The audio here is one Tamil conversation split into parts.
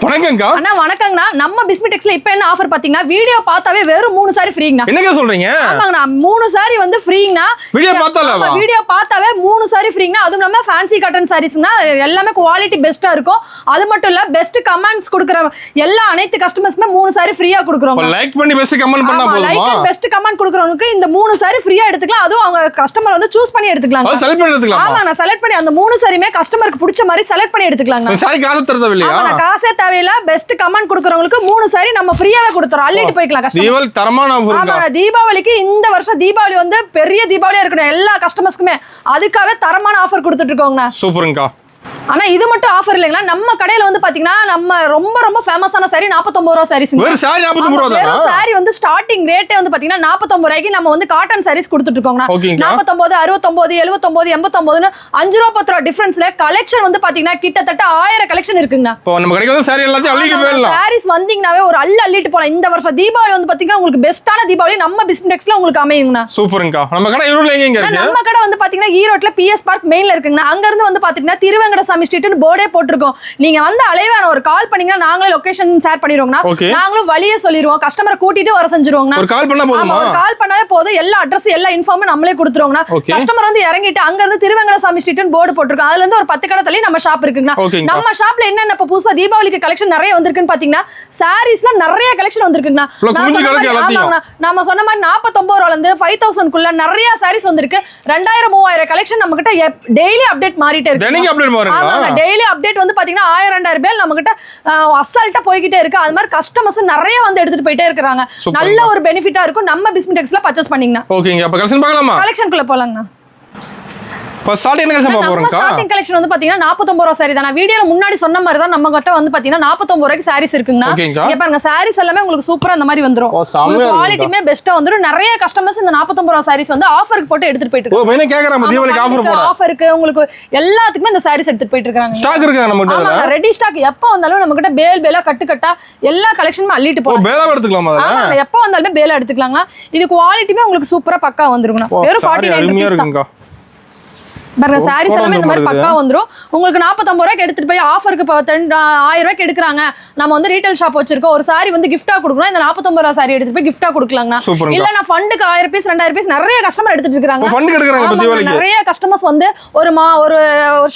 வணக்கம்க்கா. அண்ணா வணக்கங்கண்ணா. நம்ம பிஸ்மிடெக்ஸ்ல இப்போ என்ன ஆஃபர் பாத்தீங்கன்னா வீடியோ பார்த்தாவே வெறும் 3 சாரி ஃப்ரீங்கண்ணா. என்னங்க சொல்றீங்க? ஆமாங்கண்ணா 3 சாரி வந்து ஃப்ரீங்கண்ணா. வீடியோ பார்த்தாலவா? வீடியோ பார்த்தாவே 3 சாரி ஃப்ரீங்கண்ணா. அதுவும் நம்ம ஃபேன்சி காட்டன் சாரீஸ்னா எல்லாமே குவாலிட்டி பெஸ்ட்டா இருக்கும். அது மட்டும் இல்ல பெஸ்ட் கமெண்ட்ஸ் கொடுக்குற எல்லா அனைத்து கஸ்டமர்ஸ்மே 3 சாரி ஃப்ரீயா கொடுக்குறோம். லைக் பண்ணி பெஸ்ட் கமெண்ட் பண்ணா போதுமா? லைக் அண்ட் பெஸ்ட் கமெண்ட் கொடுக்குறவங்களுக்கு இந்த 3 சாரி ஃப்ரீயா எடுத்துக்கலாம். அதுவும் அவங்க கஸ்டமர் வந்து சூஸ் பண்ணி எடுத்துக்கலாம். செலக்ட் பண்ணி எடுத்துக்கலாம். ஆமாண்ணா செலக்ட் பண்ணி அந்த 3 சாரியுமே கஸ்டமருக்கு பிடிச்ச மாதிரி செலக்ட் பண்ணி எடுத்துக்கலாம். சாரி காசு தரதே இல்லையா? ஆமா காசே தேவையில்ல. பெஸ்ட் கமெண்ட் கொடுக்கறவங்களுக்கு 3 சாரி நம்ம ஃப்ரீயாவே கொடுத்துறோம். அள்ளிட்டு போய்க்கலாம் கஸ்டமர். தீபாவளி தரமான ஆஃபர் இருக்கா? ஆமா தீபாவளிக்கு இந்த வருஷம் தீபாவளி வந்து பெரிய தீபாவளியா இருக்கணும் எல்லா கஸ்டமர்ஸ்க்குமே. அதுக்காகவே தரமான ஆஃபர் கொடுத்துட்டு இருக்கோங்கண்ணா. சூப்பருங்கக்கா. ஆனா இது மட்டும் ஆஃபர் இல்லைங்களா, நம்ம கடையில வந்து பாத்தீங்கன்னா நம்ம ரொம்ப ரொம்ப ஃபேமஸான சாரி 49 ரூபாய் சாரீஸ். வேற சாரி 49 ரூபாய் தானா? சாரி வந்து ஸ்டார்டிங் ரேட்டே வந்து பாத்தீங்கன்னா 49 ரூபாய்க்கு நம்ம வந்து காட்டன் சாரீஸ் கொடுத்துட்டு இருக்கோம்னா. 49 69 79 89 5 ரூபாய் 10 ரூபாய் டிஃபரன்ஸ்ல கலெக்ஷன் வந்து பாத்தீங்கன்னா கிட்டத்தட்ட 1000 கலெக்ஷன் இருக்குங்க. இப்போ நம்ம கடைக்கு வந்து சாரி எல்லாத்தையும் அள்ளிட்டு போயிடலாம். சாரீஸ் வந்தீங்கனாவே ஒரு அள்ளிட்டு போலாம். இந்த வருஷம் தீபாவளி வந்து பாத்தீங்கன்னா உங்களுக்கு பெஸ்டான தீபாவளி நம்ம பிஸ்மிடெக்ஸ்ல உங்களுக்கு அமையுங்கண்ணா. சூப்பருங்கக்கா. நம்ம கடை ஈரோட்ல எங்க இருக்கு? நம்ம கடை வந்து பாத்தீங்கன்னா ஈரோட்ல பிஎஸ் பார்க் மெயின்ல இருக்குங்க. அங்க இருந்து வந்து பாத்தீங்கன்னா திருவேங்கடசாமி ஸ்ட்ரீட்னு போர்டே போட்டுருக்கோம். நீங்க வந்து அலைவான ஒரு கால் பண்ணீங்கன்னா நாங்களே லொகேஷன் ஷேர் பண்ணிடுவோம்னா. நாங்களும் வழியே சொல்லிடுவோம். கஸ்டமரை கூட்டிட்டு வர செஞ்சிருவோம்னா. ஒரு கால் பண்ணா போதுமா? ஒரு கால் பண்ணாவே போதும். எல்லா அட்ரஸ் எல்லா இன்ஃபார்மும் நம்மளே கொடுத்துருவோம்னா. கஸ்டமர் வந்து இறங்கிட்டு அங்க இருந்து திருவேங்கடசாமி ஸ்ட்ரீட்னு போர்டு போட்டுருக்கோம். அதுல இருந்து ஒரு 10 கடை தள்ளி நம்ம ஷாப் இருக்குங்க. நம்ம ஷாப்ல என்னென்ன இப்ப புதுசா தீபாவளிக்கு கலெக்ஷன் நிறைய வந்திருக்குன்னு பாத்தீங்கன்னா சாரீஸ்ல நிறைய கலெக்ஷன் வந்திருக்குங்க. நம்ம சொன்ன மாதிரி 49 ரூபாயில இருந்து 5000 குள்ள நிறைய சாரீஸ் வந்திருக்கு. 2000 3000 கலெக்ஷன் நம்ம கிட்ட டெய்லி அப்டேட் மாறிட்டே இருக்கு. டெய்லி அப்டேட் வந்து பாத்தீங்கன்னா 1000 2000 பேர் நம்ம கிட்ட அசால்ட்டா போய்கிட்டே இருக்கு. அது மாதிரி கஸ்டமர்ஸ் நிறைய வந்து எடுத்துட்டு போயிட்டே இருக்காங்க. நல்ல ஒரு பெனிஃபிட்டா இருக்கும் நம்ம பிஸ்மிடெக்ஸ்ல பர்ச்சேஸ் பண்ணீங்கன்னா. ஓகேங்க. அப்ப கலெக்ஷன் பார்க்கலாமா? கலெக்ஷன்க்குள்ள போலாம்ங்க. இப்ப ஸ்டார்டிங் கலெக்ஷன் பார்க்க போறோம்க்கா. ஸ்டார்டிங் கலெக்ஷன் வந்து பாத்தீங்கன்னா 49 ரூபாய் சாரி தான். வீடியோல முன்னாடி சொன்ன மாதிரி தான் நம்ம கிட்ட வந்து பாத்தீங்கன்னா 49 ரூபாய்க்கு சாரீஸ் இருக்குங்க. இங்க பாருங்க சாரீஸ் எல்லாமே உங்களுக்கு சூப்பரா இந்த மாதிரி வந்துரும். குவாலிட்டியுமே பெஸ்டா வந்துரும். நிறைய கஸ்டமர்ஸ் இந்த 49 ரூபாய் சாரீஸ் வந்து ஆஃபருக்கு போட்டு எடுத்துட்டு போயிட்டு இருக்காங்க. ஓ மெயினா கேக்குறாங்க தீபாவளிக்கு ஆஃபர் போடுங்க. ஆஃபருக்கு உங்களுக்கு எல்லாத்துக்குமே இந்த சாரீஸ் எடுத்துட்டு போயிட்டு இருக்காங்க. ஸ்டாக் இருக்கா நம்ம கிட்ட? ஆமா ரெடி ஸ்டாக். எப்ப வந்தாலும் நம்ம கிட்ட பேல் பேலா கட்டு கட்டா எல்லா கலெக்ஷனும் அள்ளிட்டு போலாம். பேலா எடுத்துக்கலாமா? ஆமா எப்ப வந்தாலும் பேலா எடுத்துக்கலாங்க. இது குவாலிட்டியுமே உங்களுக்கு சூப்பரா பக்கா வந்துருங்க. வெறும் 49 இருக்குங்க. பாருங்க சாரீஸ் எல்லாமே இந்த மாதிரி பக்கா வந்துரும். உங்களுக்கு 49 ரூபாய்க்கு எடுத்துட்டு போய் ஆஃபருக்கு 1000 ரூபாய்க்கு எடுக்கிறாங்க. நம்ம வந்து ரீட்டைல் ஷாப் வச்சிருக்கோம். ஒரு சாரி வந்து கிஃப்டா கொடுக்கணும். இந்த 49 ரூபாய் சாரி எடுத்துட்டு போய் கிஃப்டா கொடுக்கலாங்க. இல்ல நான் ஃபண்டுக்கு 1000 பீஸ் 2000 பீஸ் நிறைய கஸ்டமர் எடுத்துட்டு இருக்காங்க. நிறைய கஸ்டமர்ஸ் வந்து ஒரு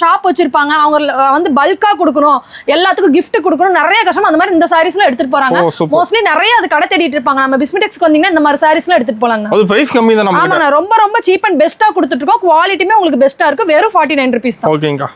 ஷாப் வச்சிருப்பாங்க. அவங்க வந்து பல்கா கொடுக்கணும், எல்லாத்துக்கும் கிஃப்ட் கொடுக்கணும். நிறைய கஸ்டமர் அந்த மாதிரி இந்த சாரீஸ்லாம் எடுத்துட்டு போறாங்க. மோஸ்ட்லி நிறைய அது கடை தேடிட்டு இருப்பாங்க. நம்ம பிஸ்மிடெக்ஸ்க்கு வந்தீங்கன்னா இந்த மாதிரி சாரீஸ்லாம் எடுத்துட்டு போலாங்க. அது பிரைஸ் கம்மி தான். ஆமா ரொம்ப ரொம்ப சீப் அண்ட் பெஸ்டா கொடுத்துட்டு இருக்கோம். குவாலிட்டியுமே உங்களுக்கு பெஸ்டா இருக்கு. வெறும் 49 rupees தான். ஓகேங்கா.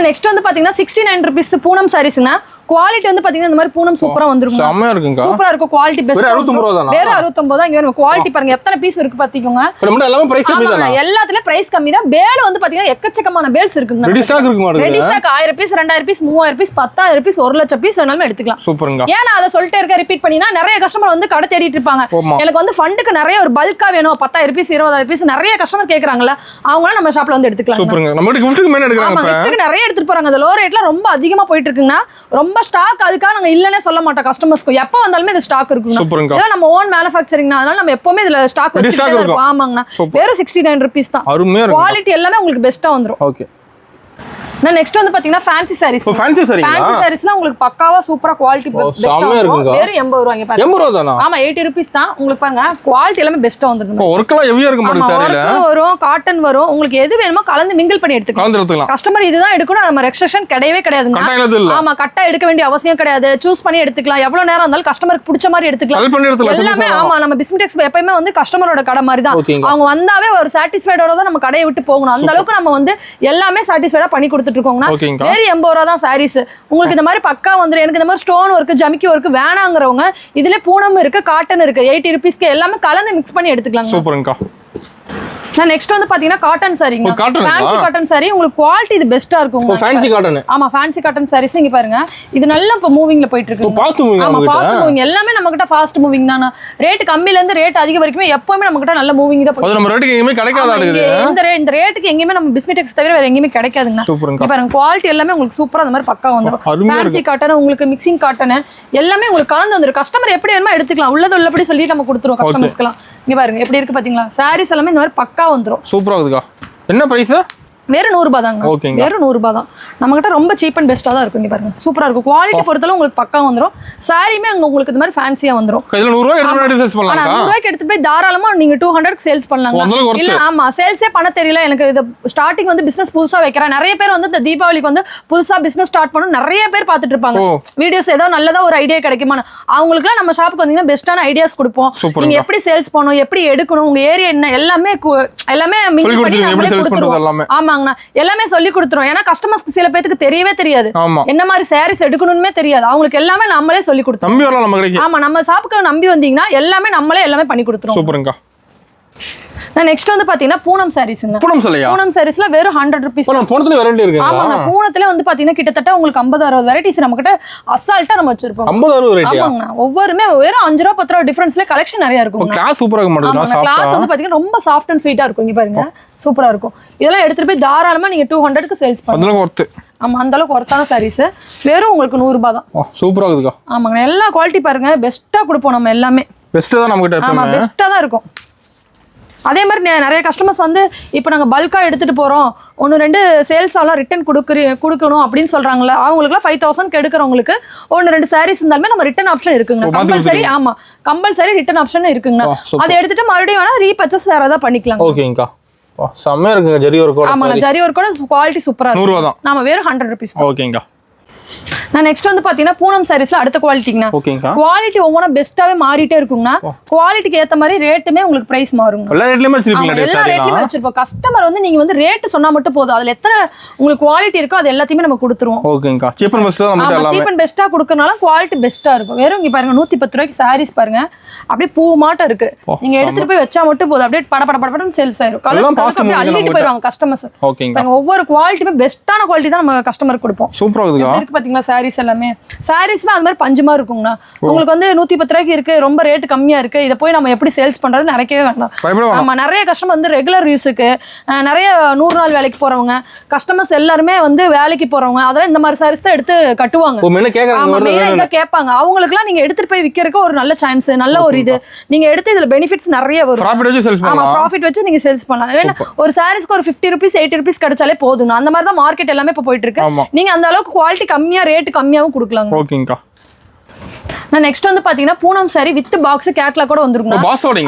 நெக்ஸ்ட் வந்து பாத்தீங்கன்னா 69 rupees பூனம் சாரீஸ்னா குவாலிட்டி வந்து பாத்தீங்கன்னா இந்த மாதிரி பூனம் சூப்பரா வந்துரும். செமையா இருக்குங்க. சூப்பரா இருக்கும். Quality best. வேற 69 ரூபாய் தானா? வேற 69 தான். இங்க வரும் குவாலிட்டி பாருங்க எத்தனை பீஸ் இருக்கு பாத்தீங்க. நம்ம எல்லாமே பிரைஸ் கம்மி தான். எல்லாத்துலயும் பிரைஸ் கம்மி தான். பேல் வந்து பாத்தீங்கன்னா எக்கச்சக்கமான பேல்ஸ் இருக்குங்க. ரெடி ஸ்டாக் இருக்குமா? Ready stock 1000 piece 2000 piece 3000 piece 10000 piece 1 லட்சம் பீஸ் வேணாலும் எடுத்துக்கலாம். சூப்பருங்க. ஏன்னா அத சொல்லிட்டே இருக்க ரிப்பீட் பண்ணினா நிறைய கஸ்டமர் வந்து கடை தேடிட்டு இருப்பாங்க. எனக்கு வந்து ஃபண்டுக்கு நிறைய ஒரு பல்கா வேணும் 10000 பீஸ் 20000 பீஸ் நிறைய கஸ்டமர் கேக்குறாங்கல. அவங்க நம்ம ஷாப்ல வந்து எடுத்துக்கலாம். சூப்பருங்க. நம்ம கிஃப்ட்க்கு மேல எடுக்கறாங்க. கிஃப்ட்க்கு நிறைய எடுத்துட்டு போறாங்க. அந்த லோ ரேட்ல ரொம்ப அதிகமா போயிட்டு இருக்குங்க. ரொம்ப ஸ்டாக் அதுக்காக நாங்க இல்லனே சொல்ல மாட்டோம் கஸ்டமர்ஸ்க்கு. எப்ப வந்தாலுமே இது ஸ்டாக் இருக்குங்க. இதெல்லாம் நம்ம ஓன் மேனுஃபேக்சரிங்னா அதனால நம்ம எப்பவுமே இதுல ஸ்டாக் வச்சிட்டே இருப்போம். ஆமாங்கண்ணா. வெறும் 69 rupees தான். குவாலிட்டி எல்லாமே உங்களுக்கு பெஸ்டா வந்துரும். ஓகே. நெக்ஸ்ட் வந்து பாத்தீங்கன்னா ஃபேன்சி சாரீஸ். ஃபேன்சி சாரீஸ்லாம் உங்களுக்கு பக்காவா சூப்பரா குவாலிட்டி பெஸ்டா இருக்கும். வெறும் 80 ரூபாய்ங்க பாருங்க. 80 ரூபாய் தானா? ஆமா 80 rupees தான். உங்களுக்கு பாருங்க குவாலிட்டி எல்லாமே பெஸ்டா வந்துருங்க. ஒர்க்லாம் ஹெவியா இருக்க மாட்டேங்குது சாரில. ஒர்க் வரும், காட்டன் வரும். உங்களுக்கு எது வேணுமோ கலந்து மிங்கிள் பண்ணி எடுத்துக்கலாம். கஸ்டமர் இதுதான் எடுக்கணும் நம்ம ரெஸ்ட்ரிக்ஷன் கிடையவே கிடையாதுங்க. ஆமா கட்டா எடுக்க வேண்டிய அவசியம் கிடையாது. சூஸ் பண்ணி எடுத்துக்கலாம். எவ்வளவு நேரம் இருந்தாலும் கஸ்டமருக்கு பிடிச்ச மாதிரி எடுத்துக்கலாம். எல்லாமே ஆமா நம்ம பிஸ்மிடெக்ஸ் எப்பவுமே வந்து கஸ்டமரோட கடை மாதிரி தான். அவங்க வந்தாவே ஒரு சாட்டிஸ்ஃபைடோட தான் நம்ம கடையை விட்டு போகணும். அந்த அளவுக்கு நம்ம வந்து எல்லாமே சாட்டிஸ்ஃபைடா பண்ணி கொடுத்துட்டு இருக்கோம்னா. வெறும் 80 ரூபாய் தான் சாரீஸ். உங்களுக்கு இந்த மாதிரி பக்கா வந்துரும். எனக்கு இந்த மாதிரி ஸ்டோன் ஒர்க் ஜமிக்கி ஒர்க் வேணாங்கிறவங்க இதுல பூனம் இருக்கு, காட்டன் இருக்கு. 80 rupeesக்கு எல்லாமே கலந்து மிக்ஸ் பண்ணி எடுத்துக்கலாம். சூப்பர்ங்கா. நெக்ஸ்ட் வந்து பாத்தீங்கன்னா காட்டன் சாரிங்க. ஃபேன்சி காட்டன் சாரி உங்களுக்கு குவாலிட்டி இது பெஸ்டா இருக்கும். Fancy cotton. ஆமா ஃபேன்சி காட்டன் சாரீஸ் இங்க பாருங்க. இது நல்லா இப்ப மூவிங்ல போயிட்டு இருக்கு. Fast moving. ஆமா ஃபாஸ்ட் மூவிங். எல்லாமே நம்ம கிட்ட ஃபாஸ்ட் மூவிங் தானா. ரேட் கம்மில இருந்து ரேட் அதிக வரைக்கும் எப்பவுமே நம்ம கிட்ட நல்ல மூவிங் தான். அது நம்ம ரேட்டுக்கு எங்கேயுமே கிடைக்காத இருக்குது. இந்த ரேட்டுக்கு எங்கேயுமே நம்ம பிஸ்மிடெக்ஸ் தவிர வேற எங்கேயுமே கிடைக்காதுங்க. இங்க பாருங்க குவாலிட்டி எல்லாமே உங்களுக்கு சூப்பரா அந்த மாதிரி பக்கா வந்துரும். ஃபேன்சி காட்டன் உங்களுக்கு மிக்சிங் காட்டன் எல்லாமே உங்களுக்கு கலந்து வந்துரும். கஸ்டமர் எப்படி வேணுமோ எடுத்துக்கலாம். உள்ளது உள்ளபடி சொல்லி நம்ம கொடுத்துருவோம் கஸ்டமர்ஸ்க்குலாம். இங்க பாருங்க எப்படி இருக்கு பாத்தீங்களா. சாரீஸ் எல்லாமே இந்த மாதிரி பக்கா வந்துரும். சூப்பரா இருக்குதுக்கா. என்ன பிரைஸ்? வெறும் 100 ரூபாய் தாங்க. வெறும் 100 ரூபாய் தான். நம்ம கிட்ட ரொம்ப சீப் அண்ட் பெஸ்டா தான் இருக்கும். இங்க பாருங்க சூப்பரா இருக்கும். குவாலிட்டி பொறுத்தல உங்களுக்கு பக்கா வந்துரும். சாரியுமே உங்களுக்கு இந்த மாதிரி ஃபேன்சியா வந்துரும். இதுல 100 ரூபாய் எடுத்து சேல்ஸ் பண்ணலாம். 100 ரூபாய்க்கு எடுத்து போய் தாராளமா நீங்க 200 க்கு சேல்ஸ் பண்ணலாம். இல்ல ஆமா சேல்ஸே பண்ண தெரியல எனக்கு இது ஸ்டார்டிங் வந்து பிசினஸ் புதுசா வைக்கிறேன். நிறைய பேர் வந்து இந்த தீபாவளிக்கு வந்து புதுசா பிசினஸ் ஸ்டார்ட் பண்ணனும் நிறைய பேர் பாத்துட்டு இருப்பாங்க. வீடியோஸ் ஏதோ நல்லதா ஒரு ஐடியா கிடைக்குமா அவங்களுக்குலாம் நம்ம ஷாப்புக்கு வந்தீங்கன்னா பெஸ்டான ஐடியாஸ் கொடுப்போம். நீங்க எப்படி சேல்ஸ் பண்ணணும், எப்படி எடுக்கணும், உங்க ஏரியா என்ன எல்லாமே மிங்கிள் பண்ணி நம்மளே கொடுத்துருவோம். ஆமாங்கண்ணா எல்லாமே சொல்லி கொடுத்துருவோம். ஏன்னா கஸ்டமர்ஸ்க்கு சில பேருக்கு தெரியவே தெரியாது என்ன மாதிரி சாரீஸ் எடுக்கணும்னே தெரியாது. அவங்களுக்கு எல்லாமே நம்மளே சொல்லி கொடுத்துருவோம். ஆமா நம்ம ஷாப்புக்கு நம்பி வந்தீங்கன்னா எல்லாமே பண்ணி கொடுத்துருவோம். சூப்பர்ங்க. நான் நெக்ஸ்ட் வந்து பாத்தீங்கன்னா பூனம் சாரீஸ்ங்க. பூனம் சாரீஸ்ல வெறும் 100 ரூபீஸ். பூனத்துல வெரைட்டி இருக்கு. ஆமாங்க பூனத்துல வந்து பாத்தீங்கன்னா கிட்டத்தட்ட உங்களுக்கு 50-60 வெரைட்டிஸ் நம்ம கிட்ட அசால்ட்டா நம்ம வச்சிருப்போம். 50-60 வெரைட்டி. ஆமாங்க ஒவ்வொருமே வெறும் 5 ரூபாய் 10 ரூபாய் டிஃபரன்ஸ்ல கலெக்ஷன் நிறைய இருக்கும். கிளாஸ் சூப்பரா இருக்கு மாட்டேங்குது. சாஃப்ட்டா கிளாத் வந்து பாத்தீங்கன்னா ரொம்ப சாஃப்ட் அண்ட் ஸ்வீட்டா இருக்கும். இங்க பாருங்க சூப்பரா இருக்கும். இதெல்லாம் எடுத்துட்டு போய் தாராளமா நீங்க 200 க்கு சேல்ஸ் பண்ணலாம். அதெல்லாம் ஒர்த். ஆமா அந்த அளவுக்கு ஒர்த்தான சாரீஸ் வெறும் உங்களுக்கு 100 ரூபாய் தான். சூப்பரா இருக்குக்கா. ஆமாங்க எல்லா குவாலிட்டி பாருங்க பெஸ்ட்டா கொடுப்போம் நம்ம எல்லாமே. பெஸ்ட்டா தான் நம்ம கிட்ட ஆமா பெஸ்ட்டா தான் இருக்கும். அதே மாதிரி நிறைய கஸ்டமர்ஸ் வந்து இப்போ நாங்கள் பல்காக எடுத்துகிட்டு போகிறோம் 1-2 சேல்ஸ் ஆலாம் ரிட்டன் கொடுக்கணும் அப்படின்னு சொல்கிறாங்களா அவங்களுக்குலாம் 5000 எடுக்கிறவங்களுக்கு 1-2 சாரீஸ் இருந்தாலுமே நம்ம ரிட்டன் ஆப்ஷன் இருக்குங்க. கம்பல்சரி ஆமாம் கம்பல்சரி ரிட்டன் ஆப்ஷன் இருக்குங்க. அதை எடுத்துட்டு மறுபடியும் வேணா ரீபர்ச்சேஸ் வேற ஏதாவது பண்ணிக்கலாம். ஓகேங்கா செம்மையா இருக்குங்க. ஜரி ஒர்க்கோட. ஆமாங்க ஜரி ஒர்க்கோட குவாலிட்டி சூப்பரா இருக்கு. 100 ரூபாய் தான். நாம வெறும் 100 ரூபீஸ். ஓகேங்கா. நான் நெக்ஸ்ட் வந்து பாத்தீங்கன்னா பூனம் சாரீஸ்ல அடுத்த குவாலிட்டிங்கண்ணா. குவாலிட்டி ஒவ்வொன்றா பெஸ்ட்டாவே மாறிட்டே இருக்குங்கண்ணா. குவாலிட்டிக்கு ஏத்த மாதிரி ரேட்டுமே உங்களுக்கு பிரைஸ் மாறுங்க. எல்லா ரேட்லயுமே வச்சிருப்போம். கஸ்டமர் வந்து நீங்க வந்து ரேட் சொன்னா மட்டும் போதும். அதுல எத்தனை உங்களுக்கு குவாலிட்டி இருக்கோ அது எல்லாத்தையுமே நம்ம கொடுத்துருவோம். ஓகேங்கா. சீப் அண்ட் பெஸ்ட்டா நம்ம எல்லாமே சீப் அண்ட் பெஸ்ட்டா கொடுக்கறனால குவாலிட்டி பெஸ்ட்டா இருக்கும். வெறும் இங்க பாருங்க 110 ரூபாய்க்கு சாரீஸ் பாருங்க. அப்படியே பூ மாட்ட இருக்கு. நீங்க எடுத்துட்டு போய் வச்சா மட்டும் போதும். அப்படியே படபடன்னு சேல்ஸ் ஆயிரும். கலர்ஸ் அப்படியே அள்ளிட்டு போயிடுவாங்க கஸ்டமர்ஸ். ஓகேங்கா. ஒவ்வொரு குவாலிட்டியுமே பெஸ்ட்டான குவாலிட்டி தான் நம்ம கஸ்டமருக்கு கொடுப்போம். சூப்பரா இருக்கு பாத்தீங்களா சாரீஸ் எல்லாமே. சாரீஸ்மே அது மாதிரி பஞ்சுமா இருக்குங்கண்ணா. உங்களுக்கு வந்து 110 ரூபாய்க்கு இருக்கு ரொம்ப ரேட் கம்மியா இருக்கு. இதை போய் நம்ம எப்படி சேல்ஸ் பண்றது நினைக்கவே வேண்டாம். ஆமா நிறைய கஸ்டமர் வந்து ரெகுலர் யூஸுக்கு நிறைய 100 நாள் வேலைக்கு போறவங்க கஸ்டமர்ஸ் எல்லாருமே வந்து வேலைக்கு போறவங்க அதெல்லாம் இந்த மாதிரி சாரீஸ் தான் எடுத்து கட்டுவாங்க. கேட்பாங்க. அவங்களுக்கு எல்லாம் நீங்க எடுத்துட்டு போய் விக்கிறதுக்கு ஒரு நல்ல சான்ஸ் நல்ல ஒரு இது நீங்க எடுத்து இதுல பெனிஃபிட்ஸ் நிறைய வரும். ப்ராஃபிட் வச்சு நீங்க சேல்ஸ் பண்ணலாம். ஏன்னா ஒரு சாரீஸ்க்கு ஒரு 50 ரூபீஸ் 80 ரூபீஸ் கிடைச்சாலே போதும். அந்த மாதிரி தான் மார்க்கெட் எல்லாமே இப்ப போயிட்டு இருக்கு. நீங்க அந்த அளவுக்கு குவாலிட்டி கம்மியா ரேட் கம்மியாவும் கொடுக்கலாம். ஓகேங்கா. நான் நெக்ஸ்ட் வந்து பாத்தீங்கன்னா Poonam sorry with box catalogue கூட வந்துருங்க.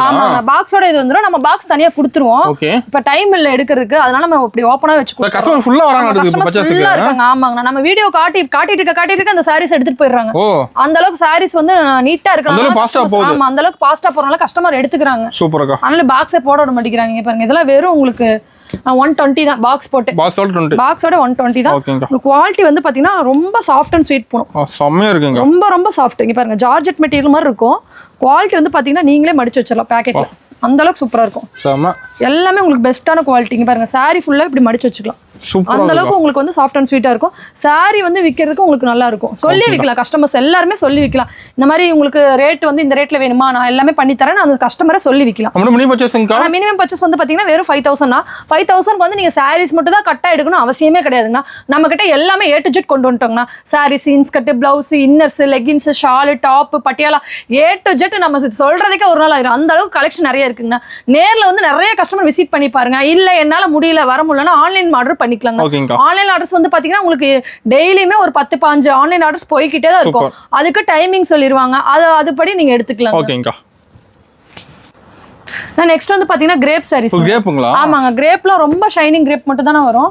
ஆமாங்க பாக்ஸோட இது வந்துரும். நம்ம பாக்ஸ் தனியா கொடுத்துருவோம். இப்ப டைம் இல்ல எடுக்கிறதுக்கு அதனால நம்ம அப்படி ஓபனா வச்சு கொடுத்தோம். கஸ்டமர் ஃபுல்லா வராங்க பர்ச்சேஸ்க்கு. ஆமாங்க நம்ம வீடியோ காட்டிட்டு இருக்க அந்த சாரீஸ் எடுத்துட்டு போயிடுறாங்க. அந்த அளவுக்கு சாரீஸ் வந்து நீட்டா இருக்கு. ஆமா அந்த அளவுக்கு ஃபாஸ்டா போறனால கஸ்டமர் எடுத்துக்கிறாங்க. சூப்பர்க்கா. அதனால பாக்ஸே போட விட மாட்டேங்கிறாங்க. இங்க பாருங்க இதெல்லாம் வெறும் உங்களுக்கு 120 தான் பாக்ஸ் போட்டு. பாக்ஸோட 120 தான். குவாலிட்டி வந்து பாத்தீங்கன்னா ரொம்ப சாஃப்ட் அண்ட் ஸ்வீட் போணும். செம்மையா இருக்குங்க. ரொம்ப சாஃப்ட். இங்க பாருங்க ஜார்ஜெட் மெட்டீரியல் மாதிரி இருக்கும். குவாலிட்டி வந்து பாத்தீங்கன்னா நீங்களே மடிச்சு வச்சிடலாம் பேக்கெட்ல. அந்த அளவுக்கு சூப்பரா இருக்கும். எல்லாமே உங்களுக்கு பெஸ்ட்டான குவாலிட்டி. இங்க பாருங்க சாரி ஃபுல்லா இப்படி மடிச்சு வச்சுக்கலாம். அந்த அளவுக்கு உங்களுக்கு வந்து சாஃப்ட் அண்ட் ஸ்வீட்டா இருக்கும். சாரி வந்து விக்கிறதுக்கு உங்களுக்கு நல்லா இருக்கும். சொல்லி விற்கலாம். கஸ்டமர்ஸ் எல்லாருமே சொல்லி விற்கலாம். இந்த மாதிரி உங்களுக்கு ரேட் வந்து இந்த ரேட்ல வேணுமா நான் எல்லாமே பண்ணி தரேன் அந்த கஸ்டமரை சொல்லி விற்கலாம். மினிமம் பர்ச்சேஸ் வந்து பாத்தீங்கன்னா வெறும் 5000 தான். 5000 வந்து நீங்க சாரீஸ் மட்டும் தான் கட்டா எடுக்கணும் அவசியமே கிடையாதுங்க. நம்ம கிட்ட எல்லாமே A to Z கொண்டு வந்துட்டோம்னா sarees inskirt blouse inners leggings shawl top Patiala A to Z நம்ம சொல்றதுக்கே ஒரு நாள் ஆயிரும். அந்த அளவுக்கு கலெக்ஷன் நிறைய இருக்குங்க. நேர்ல வந்து நிறைய கஸ்டமர் விசிட் பண்ணி பாருங்க. இல்ல என்னால முடியல வர முடியலன்னா ஆன்லைன் ஆர்டர் பண்ணிக்கலாம். ஆன்லைன் ஆர்டர்ஸ் வந்து பாத்தீங்கன்னா உங்களுக்கு டெய்லியுமே ஒரு 10-15 ஆன்லைன் ஆர்டர்ஸ் போய்கிட்டே தான் இருக்கும். அதுக்கு டைமிங் சொல்லிடுவாங்க. அதுபடி நீங்க எடுத்துக்கலாம். ஓகேங்கா. நான் நெக்ஸ்ட் வந்து பாத்தீங்கன்னா கிரேப் சாரீஸ். கிரேப்புங்களா? ஆமாங்க கிரேப்ல ரொம்ப ஷைனிங் கிரேப் மட்டும் தான வரும்.